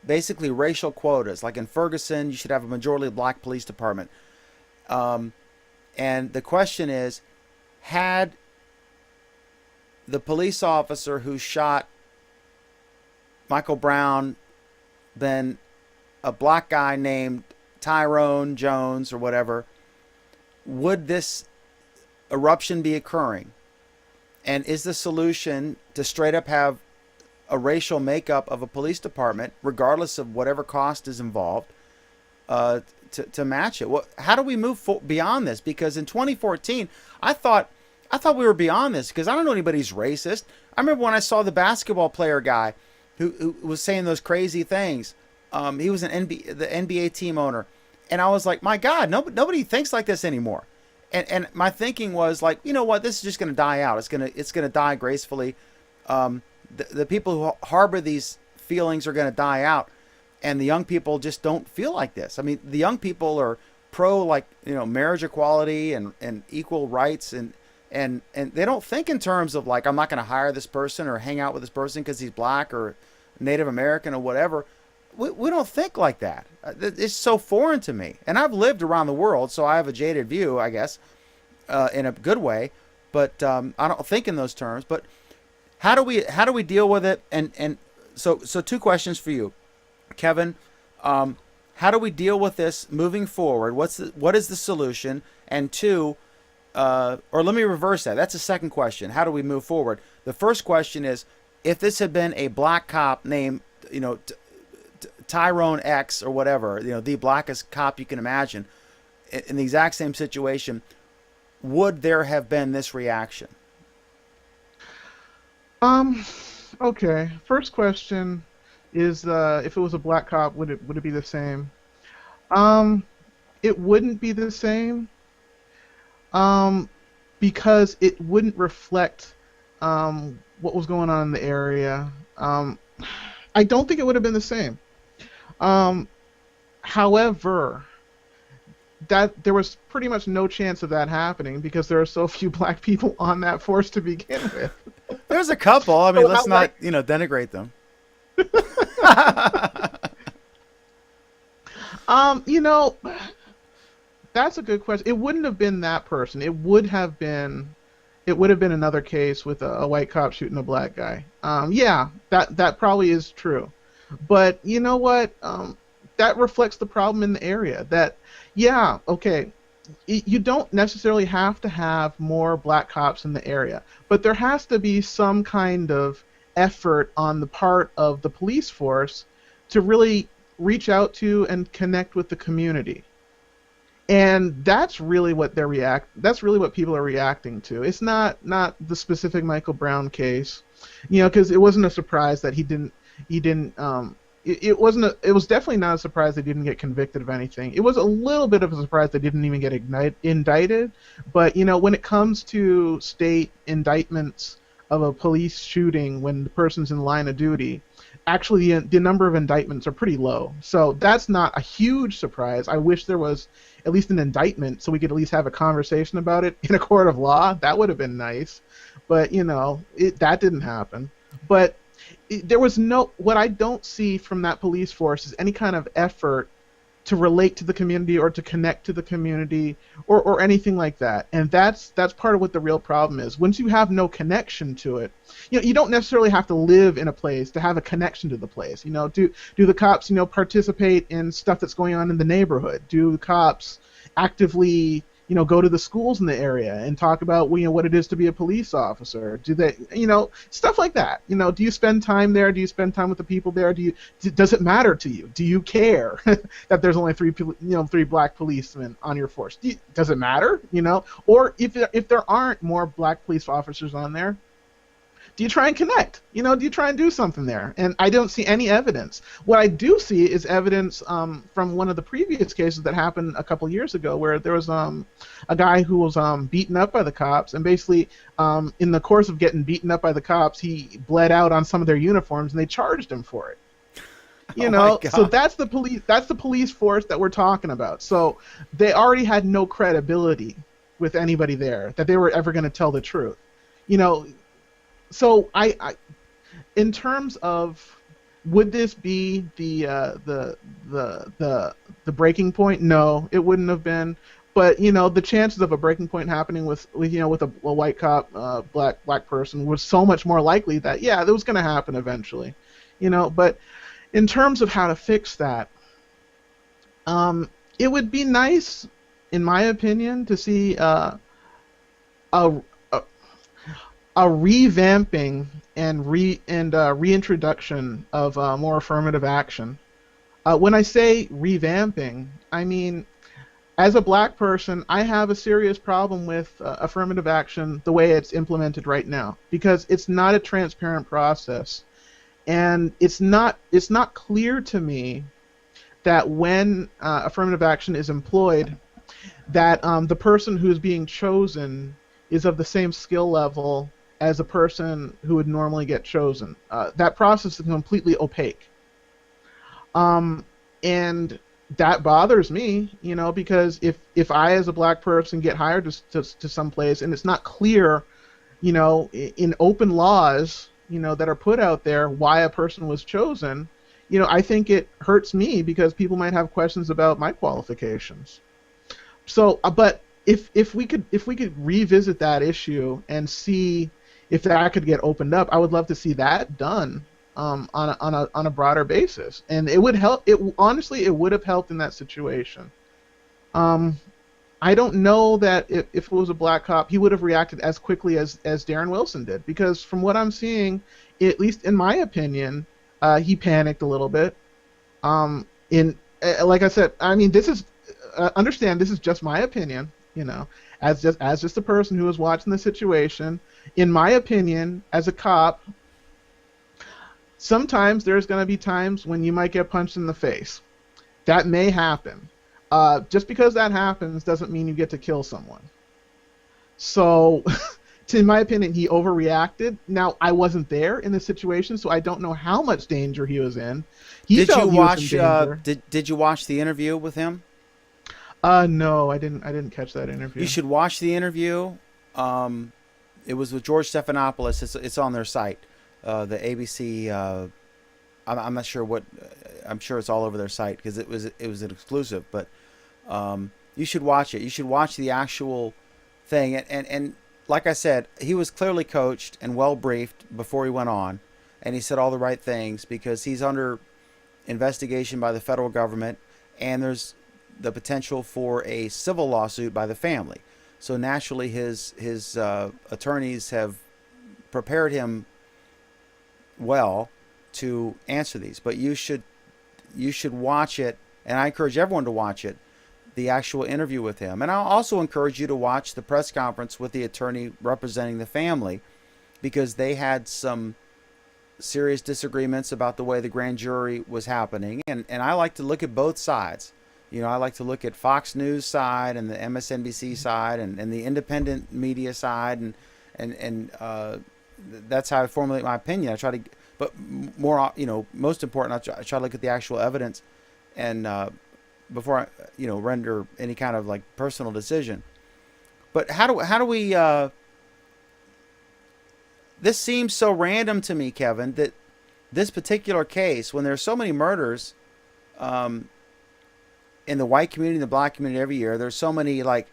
basically racial quotas? Like in Ferguson, you should have a majority black police department. And the question is, had the police officer who shot Michael Brown been a black guy named Tyrone Jones or whatever, would this eruption be occurring? And is the solution to straight up have a racial makeup of a police department, regardless of whatever cost is involved, to match it. How do we move beyond this? Because in 2014, I thought we were beyond this because I don't know anybody's racist. I remember when I saw the basketball player guy who was saying those crazy things. He was the NBA team owner, and I was like, my God, nobody thinks like this anymore. And my thinking was like, you know what, this is just going to die out. It's gonna die gracefully. The people who harbor these feelings are going to die out, and the young people just don't feel like this. I mean, the young people are pro, like, marriage equality and equal rights, and they don't think in terms of like, I'm not going to hire this person or hang out with this person because he's black or Native American or whatever. We don't think like that. It's so foreign to me, and I've lived around the world, so I have a jaded view, I guess, in a good way. But I don't think in those terms. But how do we deal with it? And so two questions for you, Kevin. How do we deal with this moving forward? What is the solution? And two, or let me reverse that. That's the second question. How do we move forward? The first question is, if this had been a black cop named, Tyrone X or whatever, the blackest cop you can imagine, in the exact same situation, would there have been this reaction? Okay. First question is, if it was a black cop, would it be the same? It wouldn't be the same, because it wouldn't reflect what was going on in the area. I don't think it would have been the same. However, that there was pretty much no chance of that happening because there are so few black people on that force to begin with. There's a couple. I mean, So let's not denigrate them. That's a good question. It wouldn't have been that person. It would have been another case with a white cop shooting a black guy. Yeah, that probably is true. But you know what? That reflects the problem in the area. That, yeah, okay, you don't necessarily have to have more black cops in the area, but there has to be some kind of effort on the part of the police force to really reach out to and connect with the community. And that's really what that's really what people are reacting to. It's not the specific Michael Brown case, because it wasn't a surprise that he didn't. It was definitely not a surprise they didn't get convicted of anything. It was a little bit of a surprise they didn't even get indicted. But when it comes to state indictments of a police shooting when the person's in line of duty, actually the number of indictments are pretty low. So that's not a huge surprise. I wish there was at least an indictment so we could at least have a conversation about it in a court of law. That would have been nice. But that didn't happen. But there was what I don't see from that police force is any kind of effort to relate to the community or to connect to the community or anything like that. And that's part of what the real problem is. Once you have no connection to it, you don't necessarily have to live in a place to have a connection to the place. Do the cops participate in stuff that's going on in the neighborhood? Do the cops actively go to the schools in the area and talk about what it is to be a police officer? Do they, stuff like that? Do you spend time there? Do you spend time with the people there? Does it matter to you? Do you care that there's only three black policemen on your force? Does it matter? Or if there aren't more black police officers on there, do you try and connect? Do you try and do something there? And I don't see any evidence. What I do see is evidence from one of the previous cases that happened a couple years ago where there was a guy who was beaten up by the cops, and basically in the course of getting beaten up by the cops, he bled out on some of their uniforms, and they charged him for it. So that's the police force that we're talking about. So they already had no credibility with anybody there that they were ever going to tell the truth. So I in terms of, would this be the breaking point? No, it wouldn't have been. But the chances of a breaking point happening with a white cop, black person was so much more likely that that was going to happen eventually. But in terms of how to fix that, it would be nice, in my opinion, to see a revamping and reintroduction of more affirmative action. When I say revamping, I mean, as a black person, I have a serious problem with affirmative action the way it's implemented right now, because it's not a transparent process, and it's not clear to me that when affirmative action is employed, that the person who is being chosen is of the same skill level as a person who would normally get chosen. That process is completely opaque. And that bothers me, because if I, as a black person, get hired to some place and it's not clear, in open laws, that are put out there why a person was chosen, I think it hurts me because people might have questions about my qualifications. So, but if we could revisit that issue and see if that could get opened up, I would love to see that done. On a broader basis, and it would help. Honestly, it would have helped in that situation. I don't know that if it was a black cop, he would have reacted as quickly as Darren Wilson did, because from what I'm seeing, at least in my opinion, he panicked a little bit. Like I said, I mean, this is understand this is just my opinion, as just a person who was watching the situation. In my opinion, as a cop, sometimes there's going to be times when you might get punched in the face. That may happen. Just because that happens doesn't mean you get to kill someone. So, in my opinion, he overreacted. Now, I wasn't there in the situation, so I don't know how much danger he was in. Did you watch? Did you watch the interview with him? No, I didn't catch that interview. You should watch the interview. It was with George Stephanopoulos. It's on their site. The ABC, I'm not sure what. I'm sure it's all over their site because it was an exclusive. But you should watch it. You should watch the actual thing. And like I said, he was clearly coached and well briefed before he went on, and he said all the right things because he's under investigation by the federal government, and there's the potential for a civil lawsuit by the family. So naturally, his attorneys have prepared him well to answer these, but you should watch it, and I encourage everyone to watch it, the actual interview with him. And I'll also encourage you to watch the press conference with the attorney representing the family, because they had some serious disagreements about the way the grand jury was happening, and I like to look at both sides. I like to look at Fox News side and the MSNBC side and the independent media side, and that's how I formulate my opinion. I try to, but more, most important, I try to look at the actual evidence, and before I, render any kind of like personal decision. But how do we? This seems so random to me, Kevin, that this particular case, when there's so many murders, in the white community, in the black community every year, there's so many like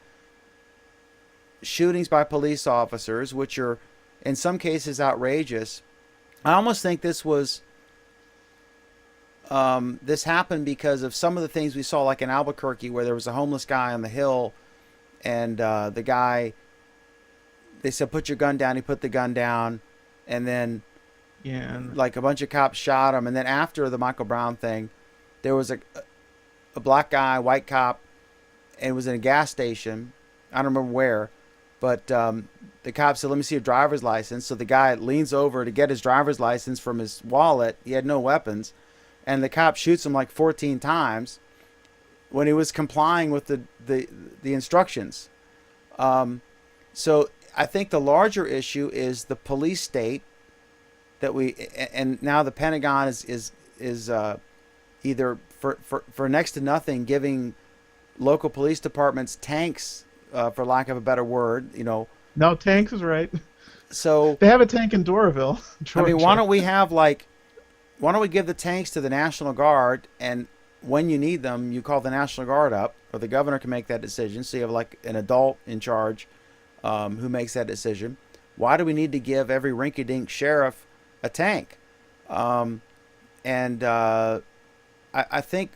shootings by police officers, which are in some cases outrageous. I almost think this was this happened because of some of the things we saw, like in Albuquerque, where there was a homeless guy on the hill, and the guy, they said, "Put your gun down." He put the gun down, and then like a bunch of cops shot him. And then after the Michael Brown thing, there was a black guy, white cop, and it was in a gas station. I don't remember where, but the cop said, "Let me see your driver's license." So the guy leans over to get his driver's license from his wallet. He had no weapons, and the cop shoots him like 14 times when he was complying with the instructions. So I think the larger issue is the police state that and now the Pentagon is either for next to nothing giving local police departments tanks, for lack of a better word, No, tanks is right. So they have a tank in Doraville, Georgia. I mean, why don't we give the tanks to the National Guard, and when you need them, you call the National Guard up, or the governor can make that decision. So you have like an adult in charge who makes that decision. Why do we need to give every rinky-dink sheriff a tank? I think,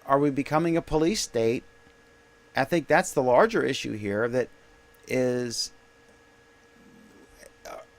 are we becoming a police state? I think that's the larger issue here. That is,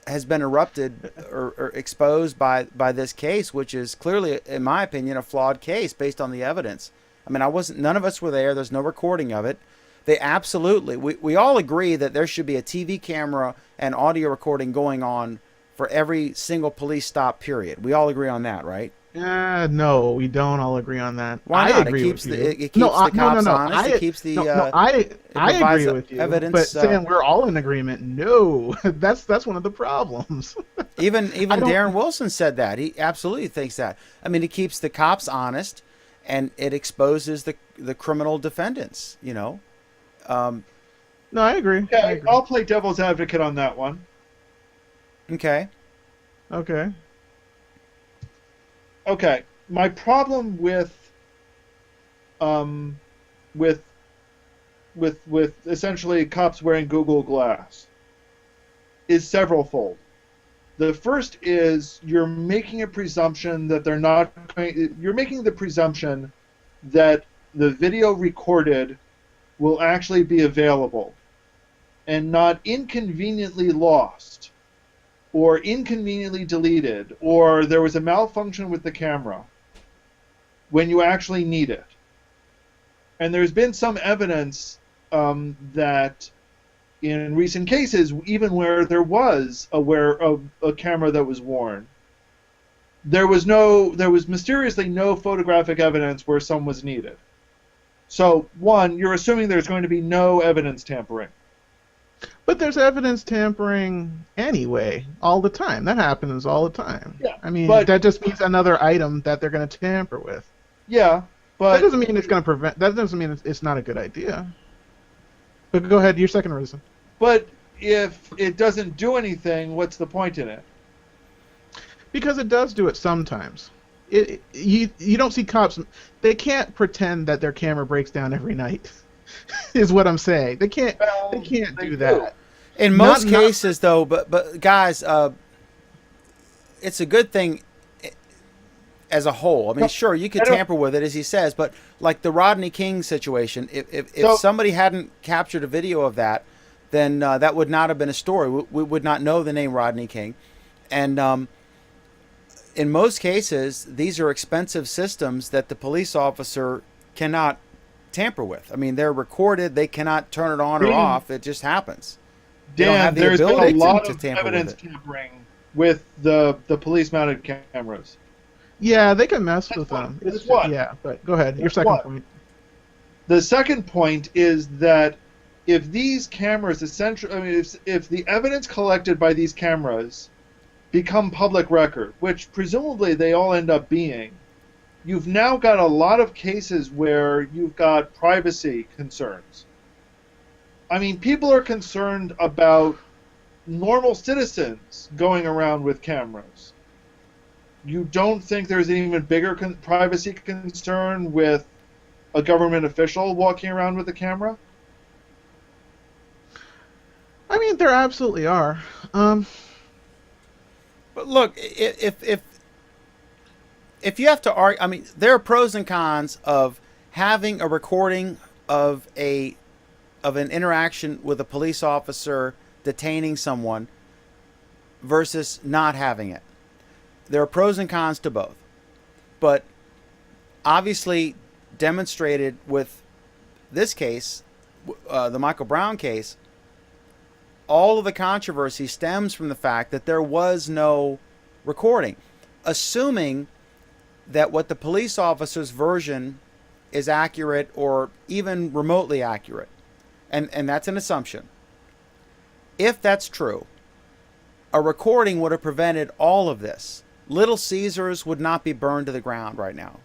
has been erupted or exposed by this case, which is clearly, in my opinion, a flawed case based on the evidence. I mean, none of us were there. There's no recording of it. They absolutely, we all agree that there should be a TV camera and audio recording going on for every single police stop, period. We all agree on that, right? No, we don't all agree on that. Why I not? agree It keeps with the you. it keeps the cops honest. I, It keeps the I provides agree with you. evidence, but saying we're all in agreement, no, that's one of the problems. even I don't- Darren Wilson said that. He absolutely thinks that. I mean, it keeps the cops honest, and it exposes the criminal defendants. You know. No, I agree. I Okay, agree. I'll play devil's advocate on that one. Okay. Okay. Okay, my problem with essentially cops wearing Google Glass is severalfold. The first is you're making a presumption that they're not going, you're making the presumption that the video recorded will actually be available and not inconveniently lost or inconveniently deleted, or there was a malfunction with the camera when you actually need it. And there's been some evidence that in recent cases, even where there was a camera that was worn, there was mysteriously no photographic evidence where some was needed. So, one, you're assuming there's going to be no evidence tampering. But there's evidence tampering anyway, all the time. That happens all the time. Yeah, I mean, but- that just means another item that they're going to tamper with. Yeah, That but doesn't mean it's going to prevent. That doesn't mean it's not a good idea. But go ahead, your second reason. but if it doesn't do anything, what's the point in it? Because it does do it sometimes. You don't see cops. They can't pretend that their camera breaks down every night. Is what I'm saying. They can't. Well, They can't they do do. that. In Not- most not- cases, though, but guys, it's a good thing as a whole. I mean, No, sure, you could I don't- tamper with it, as he says, but like the Rodney King situation, if So- somebody hadn't captured a video of that, then that would not have been a story. We would not know the name Rodney King. And in most cases, these are expensive systems that the police officer cannot tamper with. I mean, they're recorded. They cannot turn it on or Dan- off. It just happens. They don't Dan, have the there's been a ability lot to of tamper with evidence it. tampering with the police-mounted cameras. Yeah, they can mess with Guess what? them. Guess what? Yeah, but go ahead. Your Guess second what? point. The second point is that if these cameras essentially, I mean, if the evidence collected by these cameras become public record, which presumably they all end up being, you've now got a lot of cases where you've got privacy concerns. I mean, people are concerned about normal citizens going around with cameras. You don't think there's an even bigger privacy concern with a government official walking around with a camera? I mean, there absolutely are. But look, if you have to argue, I mean, there are pros and cons of having a recording of an interaction with a police officer detaining someone versus not having it. There are pros and cons to both. But obviously demonstrated with this case, the Michael Brown case, all of the controversy stems from the fact that there was no recording. Assuming that what the police officer's version is accurate or even remotely accurate, and that's an assumption. If that's true, a recording would have prevented all of this. Little Caesars would not be burned to the ground right now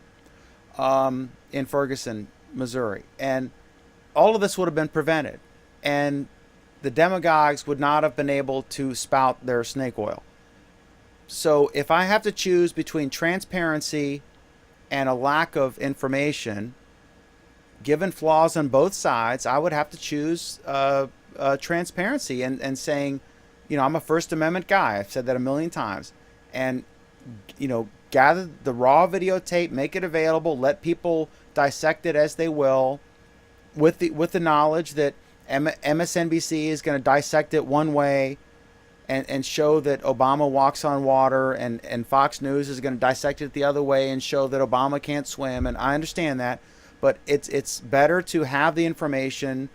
in Ferguson, Missouri. And all of this would have been prevented. And the demagogues would not have been able to spout their snake oil. So if I have to choose between transparency and a lack of information, given flaws on both sides, I would have to choose transparency and saying, you know, I'm a First Amendment guy. I've said that a million times. And, you know, gather the raw videotape, make it available, let people dissect it as they will, with the knowledge that MSNBC is going to dissect it one way, and show that Obama walks on water, and Fox News is going to dissect it the other way and show that Obama can't swim. And I understand that, but it's better to have the information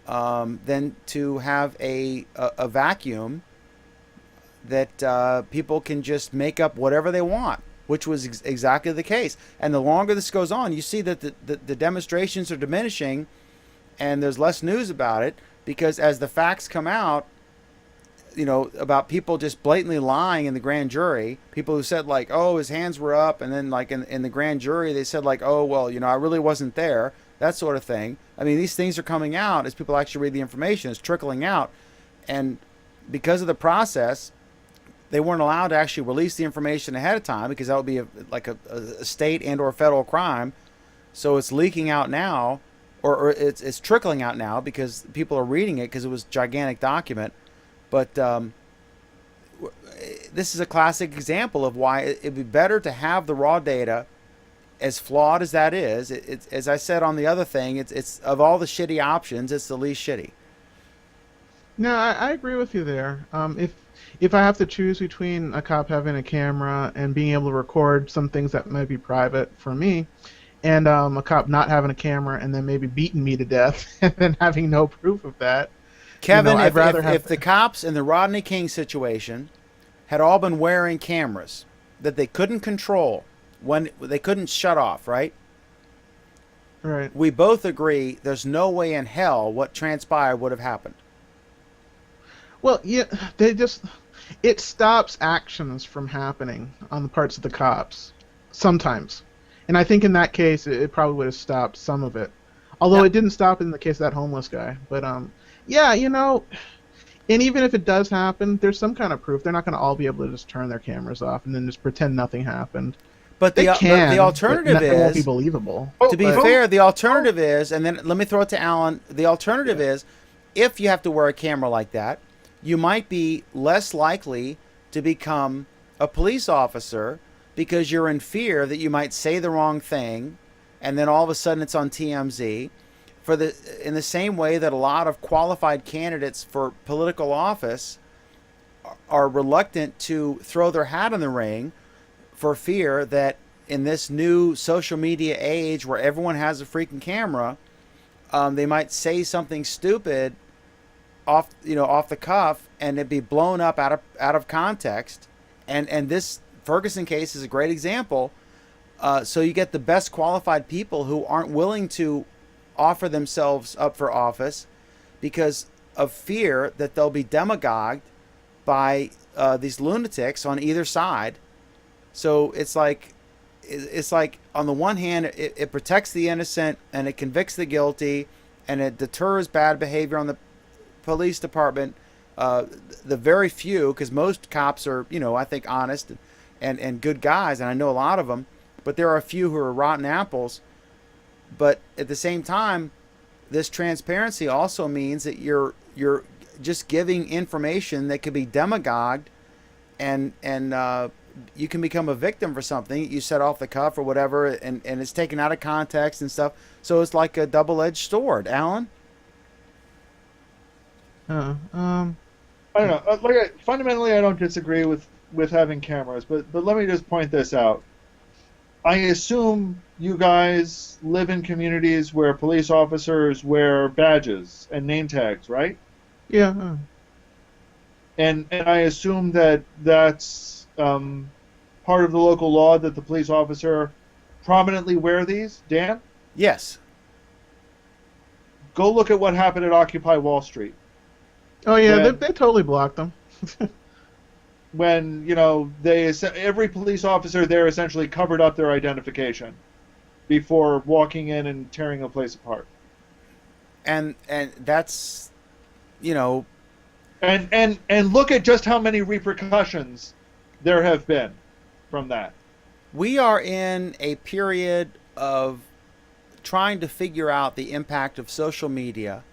than to have a vacuum that people can just make up whatever they want, which was exactly the case. And the longer this goes on, you see that the demonstrations are diminishing, and there's less news about it, because as the facts come out, about people just blatantly lying in the grand jury, people who said like, oh, his hands were up, and then like in the grand jury they said like, oh, well, I really wasn't there, that sort of thing. I mean, these things are coming out as people actually read the information. It's trickling out, and because of the process, they weren't allowed to actually release the information ahead of time, because that would be a state and or federal crime. So it's leaking out now, or it's trickling out now because people are reading it because it was a gigantic document. But this is a classic example of why it'd be better to have the raw data, as flawed as that is. It's as I said on the other thing, it's of all the shitty options, it's the least shitty. No, I agree with you there. If I have to choose between a cop having a camera and being able to record some things that might be private for me, and a cop not having a camera and then maybe beating me to death and then having no proof of that, Kevin, I'd rather have if the cops in the Rodney King situation had all been wearing cameras that they couldn't control, when they couldn't shut off, right? Right. We both agree there's no way in hell what transpired would have happened. Well, yeah, it stops actions from happening on the parts of the cops sometimes, and I think in that case it probably would have stopped some of it, although it didn't stop in the case of that homeless guy. But yeah, and even if it does happen, there's some kind of proof. They're not going to all be able to just turn their cameras off and then just pretend nothing happened. But the alternative it won't be is, believable. to be fair, the alternative is, and then let me throw it to Alan, the alternative is, if you have to wear a camera like that, you might be less likely to become a police officer because you're in fear that you might say the wrong thing, and then all of a sudden it's on TMZ. In the same way that a lot of qualified candidates for political office are reluctant to throw their hat in the ring for fear that in this new social media age where everyone has a freaking camera, they might say something stupid off the cuff, and it'd be blown up out of context. And this Ferguson case is a great example. So you get the best qualified people who aren't willing to offer themselves up for office because of fear that they'll be demagogued by these lunatics on either side. So it's like on the one hand, it protects the innocent and it convicts the guilty, and it deters bad behavior on the police department. The very few, because most cops are, I think, honest and good guys, and I know a lot of them, but there are a few who are rotten apples. But at the same time, this transparency also means that you're just giving information that could be demagogued, and you can become a victim for something you said off the cuff or whatever, and it's taken out of context and stuff. So it's like a double-edged sword. Alan? I don't know. Fundamentally, I don't disagree with having cameras, but let me just point this out. I assume you guys live in communities where police officers wear badges and name tags, right? Yeah. And I assume that that's part of the local law that the police officer prominently wear these. Dan? Yes. Go look at what happened at Occupy Wall Street. Oh yeah, they totally blocked them. When every police officer there essentially covered up their identification before walking in and tearing a place apart. And that's, and look at just how many repercussions there have been from that. We are in a period of trying to figure out the impact of social media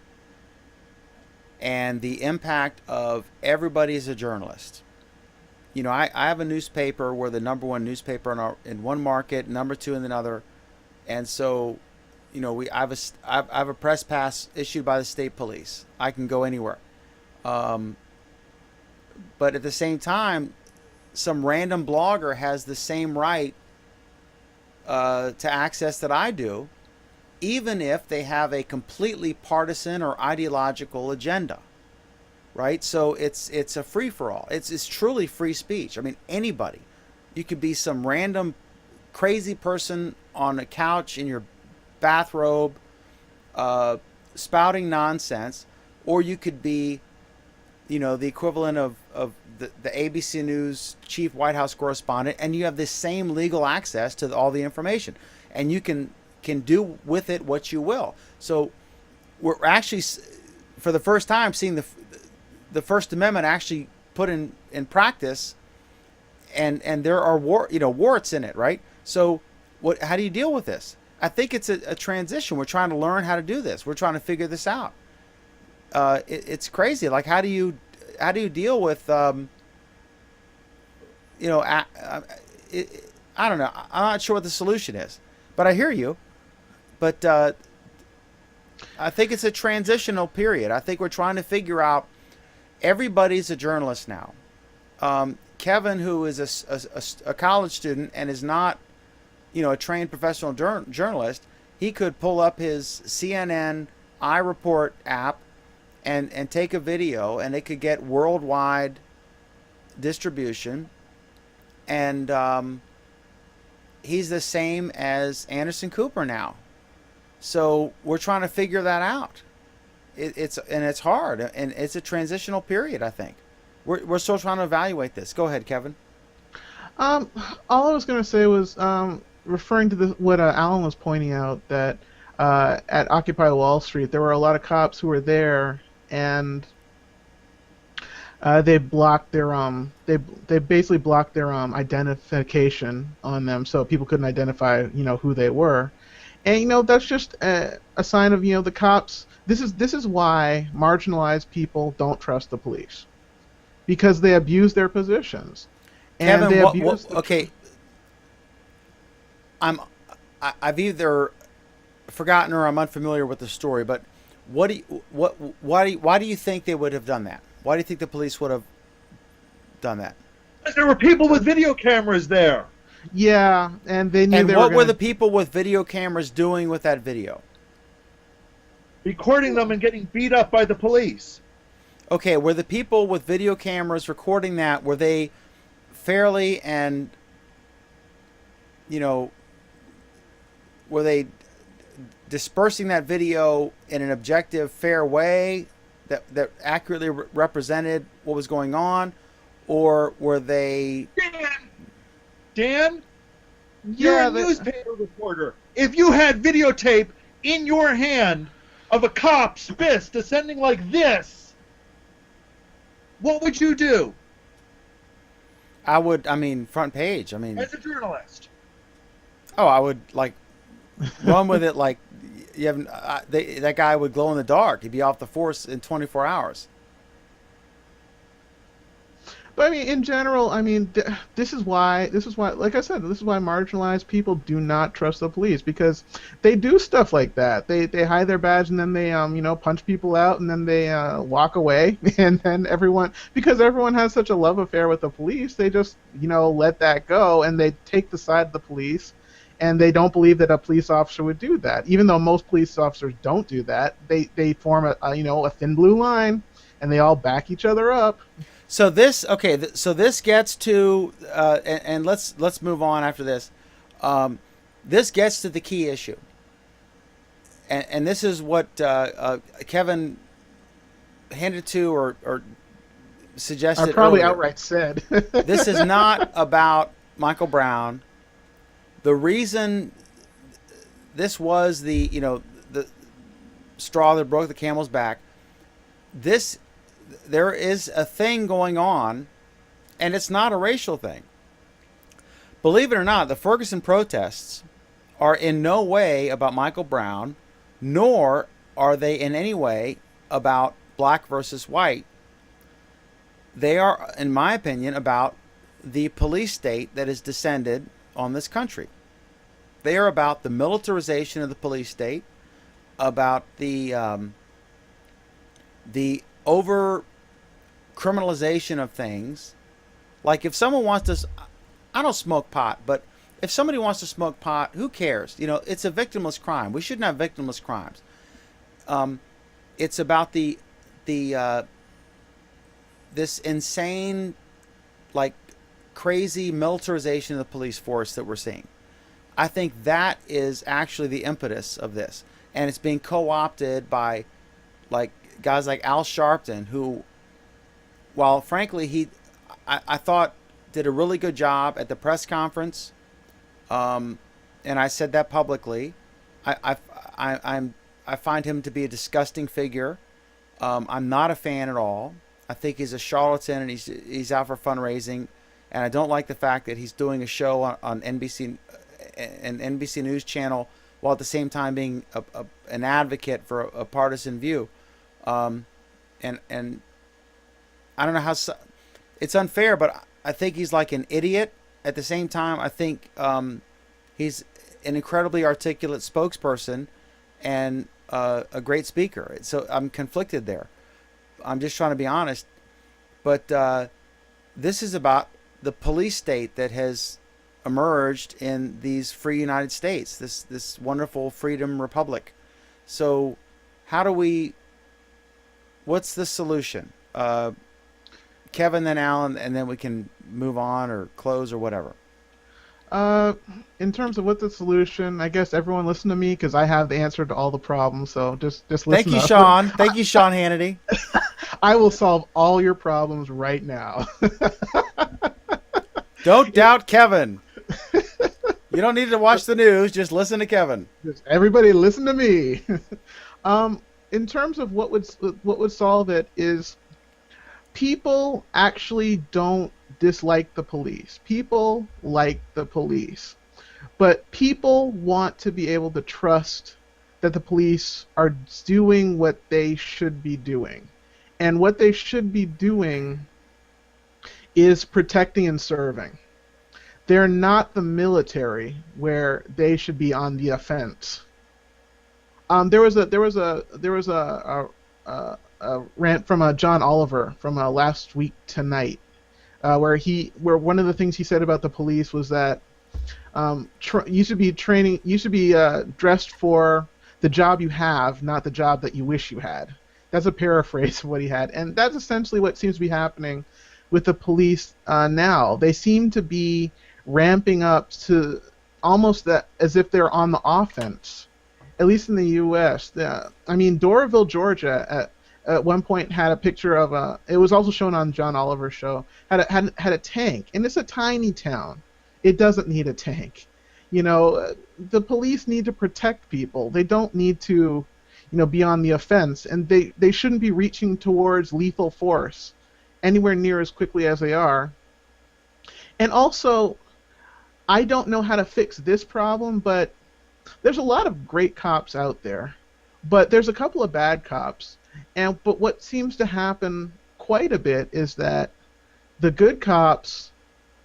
and the impact of everybody as a journalist. I have a newspaper. We're the number one newspaper in one market, number two in another, and so, I have a press pass issued by the state police. I can go anywhere. but at the same time, some random blogger has the same right to access that I do, even if they have a completely partisan or ideological agenda, right? So it's a free for all. It's truly free speech. I mean, anybody, you could be some random crazy person on a couch in your bathrobe, spouting nonsense, or you could be, the equivalent of the ABC News chief White House correspondent, and you have the same legal access to all the information, and you can do with it what you will. So we're actually, for the first time, seeing the First Amendment actually put in practice, and there are warts in it, right? So how do you deal with this? I think it's a transition. We're trying to learn how to do this. We're trying to figure this out. It's crazy. Like, how do you deal with I don't know. I'm not sure what the solution is, but I hear you. But I think it's a transitional period. I think we're trying to figure out. Everybody's a journalist now. Kevin, who is a college student and is not, a trained professional journalist, he could pull up his CNN iReport app and take a video, and it could get worldwide distribution. And he's the same as Anderson Cooper now. So we're trying to figure that out. It's hard, and it's a transitional period. I think we're still trying to evaluate this. Go ahead, Kevin. All I was going to say was referring to what Alan was pointing out, that at Occupy Wall Street there were a lot of cops who were there, and they blocked their they basically blocked their identification on them, so people couldn't identify who they were, and that's just a sign of the cops. This is why marginalized people don't trust the police, because they abuse their positions. And Kevin, okay. I've either forgotten or I'm unfamiliar with the story, but why do you think they would have done that? Why do you think the police would have done that? Because there were people with video cameras there. Yeah, and they knew. And they what were were the people with video cameras doing with that video? Recording them and getting beat up by the police. Okay, were the people with video cameras recording that, were they fairly and, were they dispersing that video in an objective, fair way that accurately represented what was going on? Or were they... Dan? You're Yeah, a newspaper reporter. If you had videotape in your hand of a cop's fist descending like this, what would you do? Front page. As a journalist. Oh, I would, run with it like you have. That guy would glow in the dark. He'd be off the force in 24 hours. But in general, this is why, like I said, this is why marginalized people do not trust the police, because they do stuff like that. They hide their badge, and then they punch people out, and then they walk away, and then because everyone has such a love affair with the police, they just let that go, and they take the side of the police, and they don't believe that a police officer would do that. Even though most police officers don't do that, they form a thin blue line, and they all back each other up. So this gets to and let's move on after this. This gets to the key issue, and this is what Kevin handed to or suggested. Or probably earlier. outright said. This is not about Michael Brown. The reason this was the straw that broke the camel's back. There is a thing going on, and it's not a racial thing. Believe it or not, the Ferguson protests are in no way about Michael Brown, nor are they in any way about black versus white. They are, in my opinion, about the police state that has descended on this country. They are about the militarization of the police state, about the criminalization of things. Like if someone wants to, I don't smoke pot, but if somebody wants to smoke pot, who cares? You know, it's a victimless crime. We shouldn't have victimless crimes. It's about the this insane, like crazy militarization of the police force that we're seeing. I think that is actually the impetus of this, and it's being co-opted by like guys like Al Sharpton, who, while frankly I thought did a really good job at the press conference, and I said that publicly. I find him to be a disgusting figure. I'm not a fan at all. I think he's a charlatan and he's out for fundraising, and I don't like the fact that he's doing a show on NBC, an NBC News channel, while at the same time being an advocate for a partisan view. And I don't know how it's unfair, but I think he's like an idiot. At the same time, I think he's an incredibly articulate spokesperson and a great speaker. So I'm conflicted there. I'm just trying to be honest. But this is about the police state that has emerged in these free United States, this wonderful freedom republic. So how do we, what's the solution? Kevin, then Alan, and then we can move on or close or whatever. In terms of what the solution, I guess everyone listen to me because I have the answer to all the problems. So just listen. Thank you, up. Sean. Thank you, Sean Hannity. I will solve all your problems right now. Don't doubt Kevin. You don't need to watch the news. Just listen to Kevin. Just everybody listen to me. In terms of what would solve it is people actually don't dislike the police. People like the police. But people want to be able to trust that the police are doing what they should be doing. And what they should be doing is protecting and serving. They're not the military where they should be on the offense. There was a rant from John Oliver from last week tonight, where one of the things he said about the police was that you should be dressed for the job you have, not the job that you wish you had. That's a paraphrase of what he had, and that's essentially what seems to be happening with the police now. They seem to be ramping up to almost that as if they're on the offense, at least in the U.S. I mean, Doraville, Georgia, at one point had a picture of it was also shown on John Oliver's show, had a tank, and it's a tiny town. It doesn't need a tank. You know, the police need to protect people. They don't need to, be on the offense, and they shouldn't be reaching towards lethal force anywhere near as quickly as they are. And also, I don't know how to fix this problem, but there's a lot of great cops out there, but there's a couple of bad cops. But what seems to happen quite a bit is that the good cops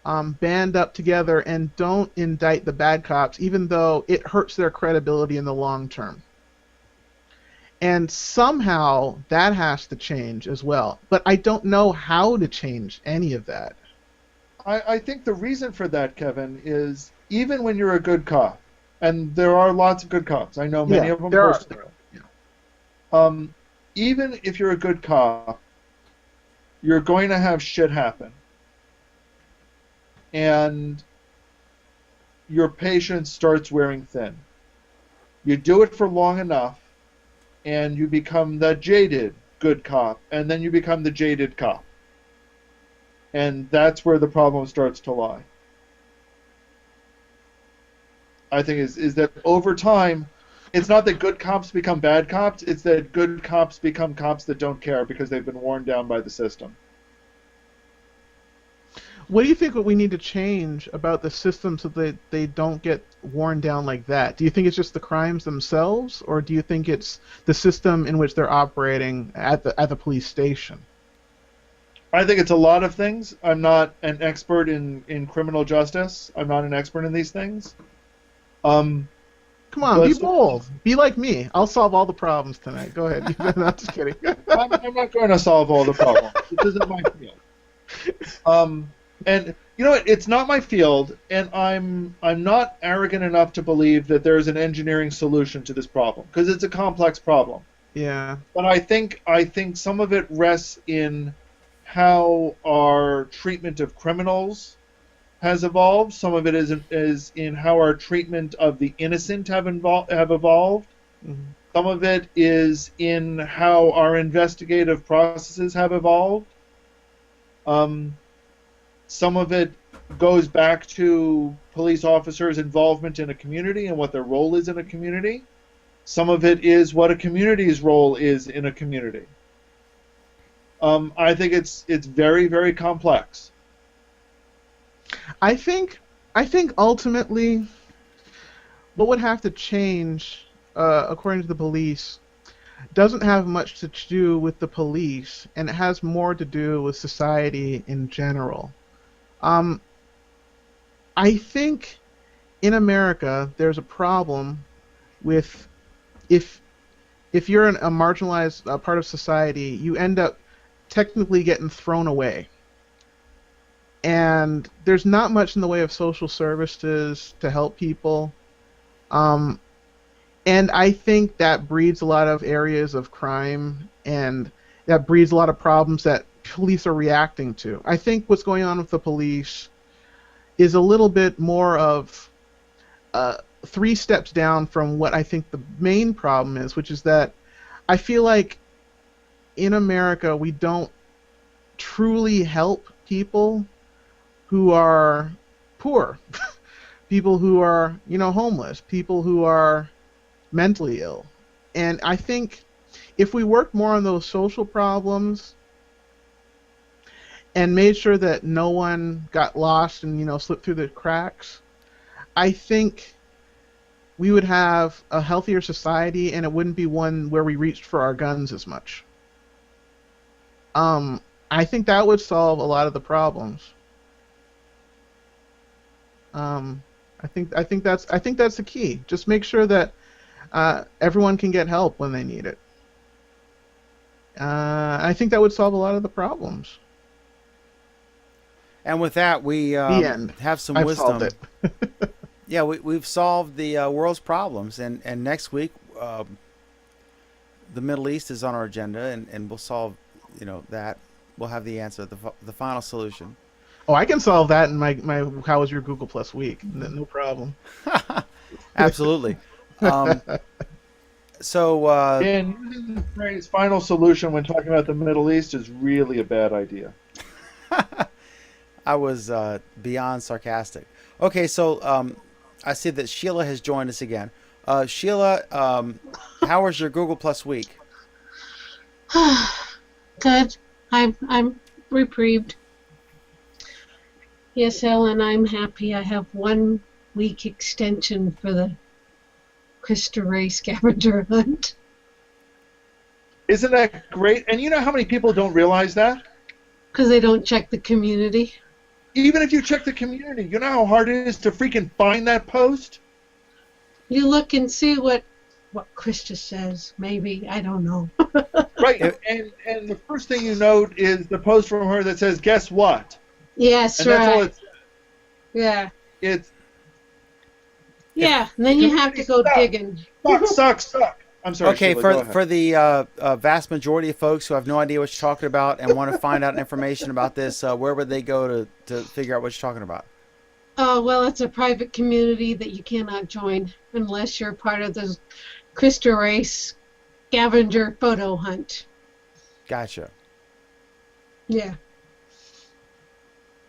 band up together and don't indict the bad cops, even though it hurts their credibility in the long term. And somehow that has to change as well. But I don't know how to change any of that. I think the reason for that, Kevin, is even when you're a good cop, and there are lots of good cops, I know many of them personally. Even if you're a good cop, you're going to have shit happen. And your patience starts wearing thin. You do it for long enough, and you become the jaded good cop, and then you become the jaded cop. And that's where the problem starts to lie. I think is that over time, it's not that good cops become bad cops, it's that good cops become cops that don't care because they've been worn down by the system. What do you think we need to change about the system so that they don't get worn down like that? Do you think it's just the crimes themselves, or do you think it's the system in which they're operating at the police station? I think it's a lot of things. I'm not an expert in criminal justice. I'm not an expert in these things. Come on, But be bold. Be like me. I'll solve all the problems tonight. Go ahead. No, I'm just kidding. I'm not going to solve all the problems. This isn't my field. And you know what? It's not my field, and I'm not arrogant enough to believe that there's an engineering solution to this problem because it's a complex problem. Yeah. But I think some of it rests in how our treatment of criminals has evolved. Some of it is in how our treatment of the innocent have evolved. Mhm. Some of it is in how our investigative processes have evolved. Some of it goes back to police officers' involvement in a community and what their role is in a community. Some of it is what a community's role is in a community. I think it's very, very complex. I think ultimately what would have to change, according to the police, doesn't have much to do with the police, and it has more to do with society in general. I think in America there's a problem with if you're a marginalized part of society, you end up technically getting thrown away. And there's not much in the way of social services to help people. And I think that breeds a lot of areas of crime, and that breeds a lot of problems that police are reacting to. I think what's going on with the police is a little bit more of 3 steps down from what I think the main problem is, which is that I feel like in America we don't truly help people who are poor, people who are, homeless, people who are mentally ill. And I think if we worked more on those social problems and made sure that no one got lost and, slipped through the cracks, I think we would have a healthier society, and it wouldn't be one where we reached for our guns as much. I think that would solve a lot of the problems. I think that's the key. Just make sure that everyone can get help when they need it. I think that would solve a lot of the problems. And with that, we The end. have some I've wisdom. solved it. Yeah, we've solved the world's problems, and next week the Middle East is on our agenda, and we'll solve that. We'll have the answer, the final solution. Oh, I can solve that in my How Was Your Google Plus Week? No problem. Absolutely. So And using the phrase "final solution" when talking about the Middle East is really a bad idea. I was beyond sarcastic. Okay, so I see that Sheila has joined us again. Sheila, how was your Google Plus week? Good. I'm reprieved. Yes, Ellen, I'm happy. I have 1 week extension for the Christa Ray scavenger hunt. Isn't that great? And you know how many people don't realize that? Because they don't check the community. Even if you check the community, you know how hard it is to freaking find that post? You look and see what Christa says. Maybe. I don't know. Right. And the first thing you note is the post from her that says, "Guess what?" Yes, And that's all right. Yeah. it's Yeah, and then you have to go Stop. digging. suck. I'm sorry. Okay, Sheila, go ahead. for the vast majority of folks who have no idea what you're talking about and want to find out information about this, where would they go to figure out what you're talking about? Well, it's a private community that you cannot join unless you're part of the Christa Ray scavenger photo hunt. Gotcha. Yeah.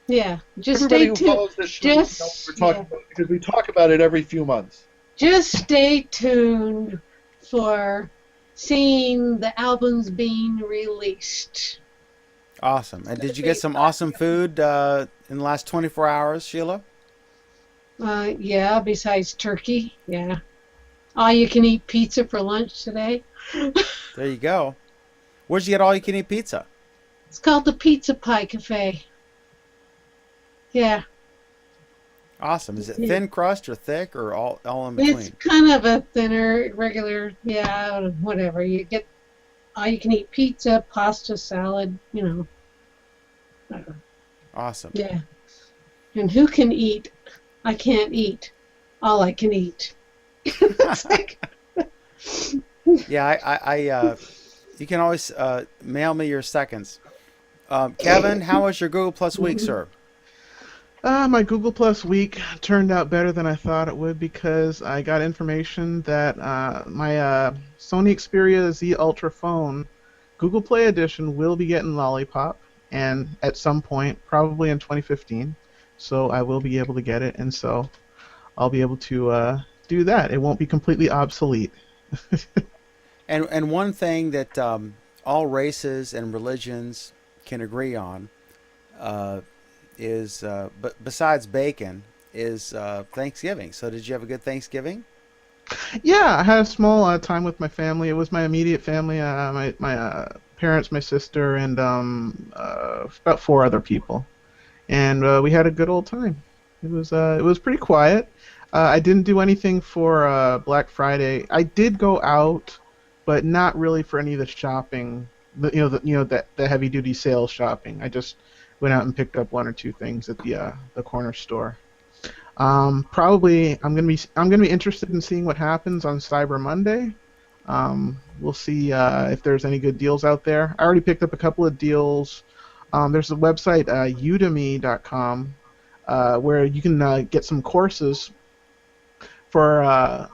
Yeah. Just Everybody stay who tuned. follows this show knows what we're talking about because we talk about it every few months. Just stay tuned for seeing the albums being released. Awesome. And did you get some awesome food in the last 24 hours, Sheila? Yeah, besides turkey. Yeah. All you can eat pizza for lunch today. There you go. Where'd you get all you can eat pizza? It's called the Pizza Pie Cafe. Yeah. Awesome. Is it Yeah. thin crust or thick or all in It's between? kind of a thinner, regular, yeah, whatever. You get all you can eat pizza, pasta, salad, Awesome. yeah. And who can eat? I can't eat. All I can eat. It's like, Yeah, you can always mail me your seconds. Kevin, how was your Google Plus week, sir? My Google Plus week turned out better than I thought it would because I got information that my Sony Xperia Z Ultra phone Google Play Edition will be getting Lollipop, and at some point, probably in 2015, so I will be able to get it, and so I'll be able to do that. It won't be completely obsolete. And one thing that all races and religions can agree on is, but besides bacon, is Thanksgiving. So did you have a good Thanksgiving? Yeah, I had a small time with my family. It was my immediate family, my parents, my sister, and about 4 other people, and we had a good old time. It was pretty quiet. I didn't do anything for Black Friday. I did go out, but not really for any of the shopping. The heavy duty sales shopping. I just went out and picked up 1 or 2 things at the corner store. Probably I'm gonna be interested in seeing what happens on Cyber Monday. We'll see if there's any good deals out there. I already picked up a couple of deals. There's a website udemy.com where you can get some courses for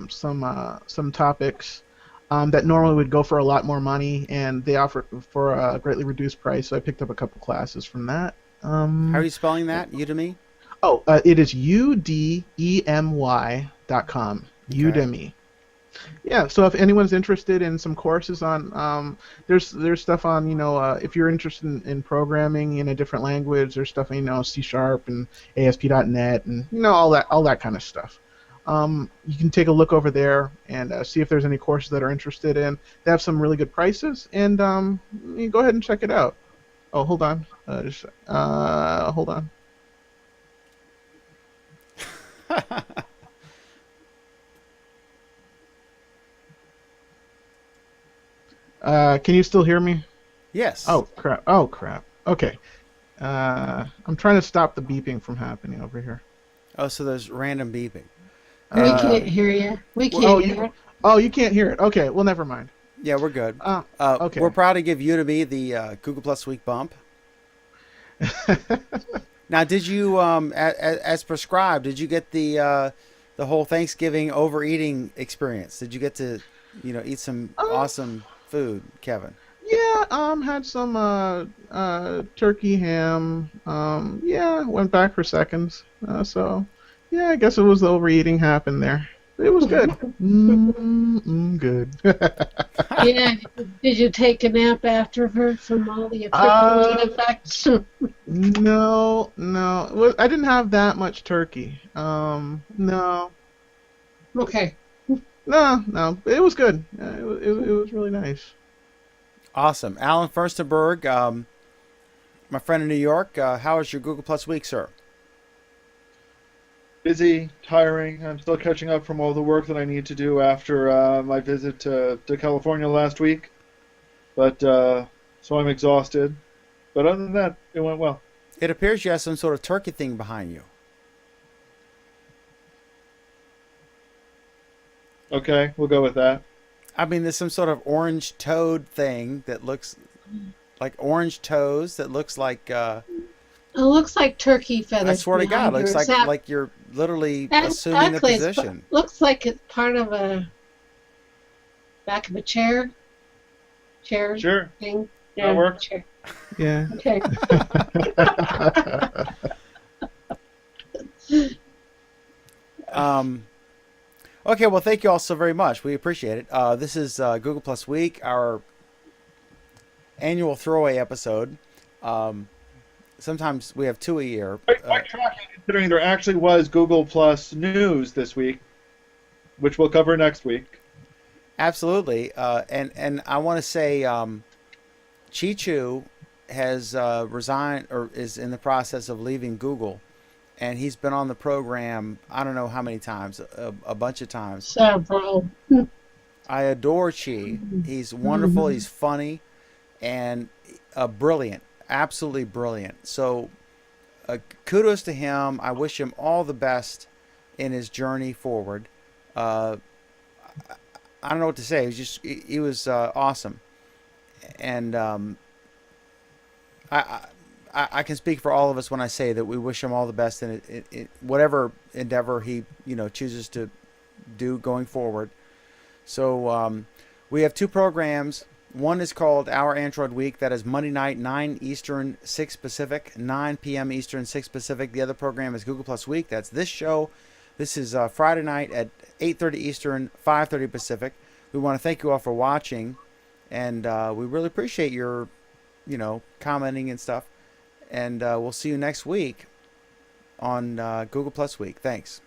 some topics that normally would go for a lot more money, and they offer for a greatly reduced price. So I picked up a couple classes from that. How are you spelling that? Udemy? Oh, it is udemy.com. Udemy. Yeah, so if anyone's interested in some courses on, there's stuff on, if you're interested in programming in a different language, there's stuff, C# and ASP.NET and, all that kind of stuff. You can take a look over there and see if there's any courses that are interested in. They have some really good prices, and you go ahead and check it out. Oh, hold on. Hold on. Can you still hear me? Yes. Oh crap! Okay. I'm trying to stop the beeping from happening over here. Oh, so there's random beeping. we can't hear you. We can't Oh, hear it. you can't hear it. Okay, well, never mind. Yeah, we're good. Okay. We're proud to give Udemy the Google Plus Week bump. Now, did you, as prescribed, did you get the whole Thanksgiving overeating experience? Did you get to, eat some awesome food, Kevin? Yeah, had some turkey ham. Yeah, went back for seconds. So, yeah, I guess it was the overeating happened there. It was good. Good. Yeah. Did you take a nap afterward from all the crippling effects? No. I didn't have that much turkey. No. Okay. No. It was good. It was really nice. Awesome. Alan Furstenberg, my friend in New York, how was your Google Plus Week, sir? Busy, tiring. I'm still catching up from all the work that I need to do after my visit to California last week. But so I'm exhausted. But other than that, it went well. It appears you have some sort of turkey thing behind you. Okay, we'll go with that. I mean, there's some sort of orange toad thing that looks like orange toes that looks like, It looks like turkey feathers. I swear to God, behind looks yours. like you're literally That's assuming the actually, position. looks like it's part of a back of a chair. Chair Sure. thing. That works. Chair. Yeah. Okay. Okay, well, thank you all so very much. We appreciate it. This is Google Plus Week, our annual throwaway episode. Sometimes we have 2 a year. Quite shocking considering there actually was Google Plus news this week, which we'll cover next week. Absolutely. And I want to say Chichu has resigned or is in the process of leaving Google. and he's been on the program I don't know how many times, a bunch of times. Several. I adore Chi. He's wonderful. He's funny, and brilliant, absolutely brilliant. So, kudos to him. I wish him all the best in his journey forward. I don't know what to say. He was awesome, and I can speak for all of us when I say that we wish him all the best in whatever endeavor he chooses to do going forward. So we have two programs. One is called Our Android Week. That is Monday night, 9 Eastern, 6 Pacific, 9 p.m. Eastern, 6 Pacific. The other program is Google Plus Week. That's this show. This is Friday night at 8:30 Eastern, 5:30 Pacific. We want to thank you all for watching, and we really appreciate your, commenting and stuff. And we'll see you next week on Google Plus Week. Thanks.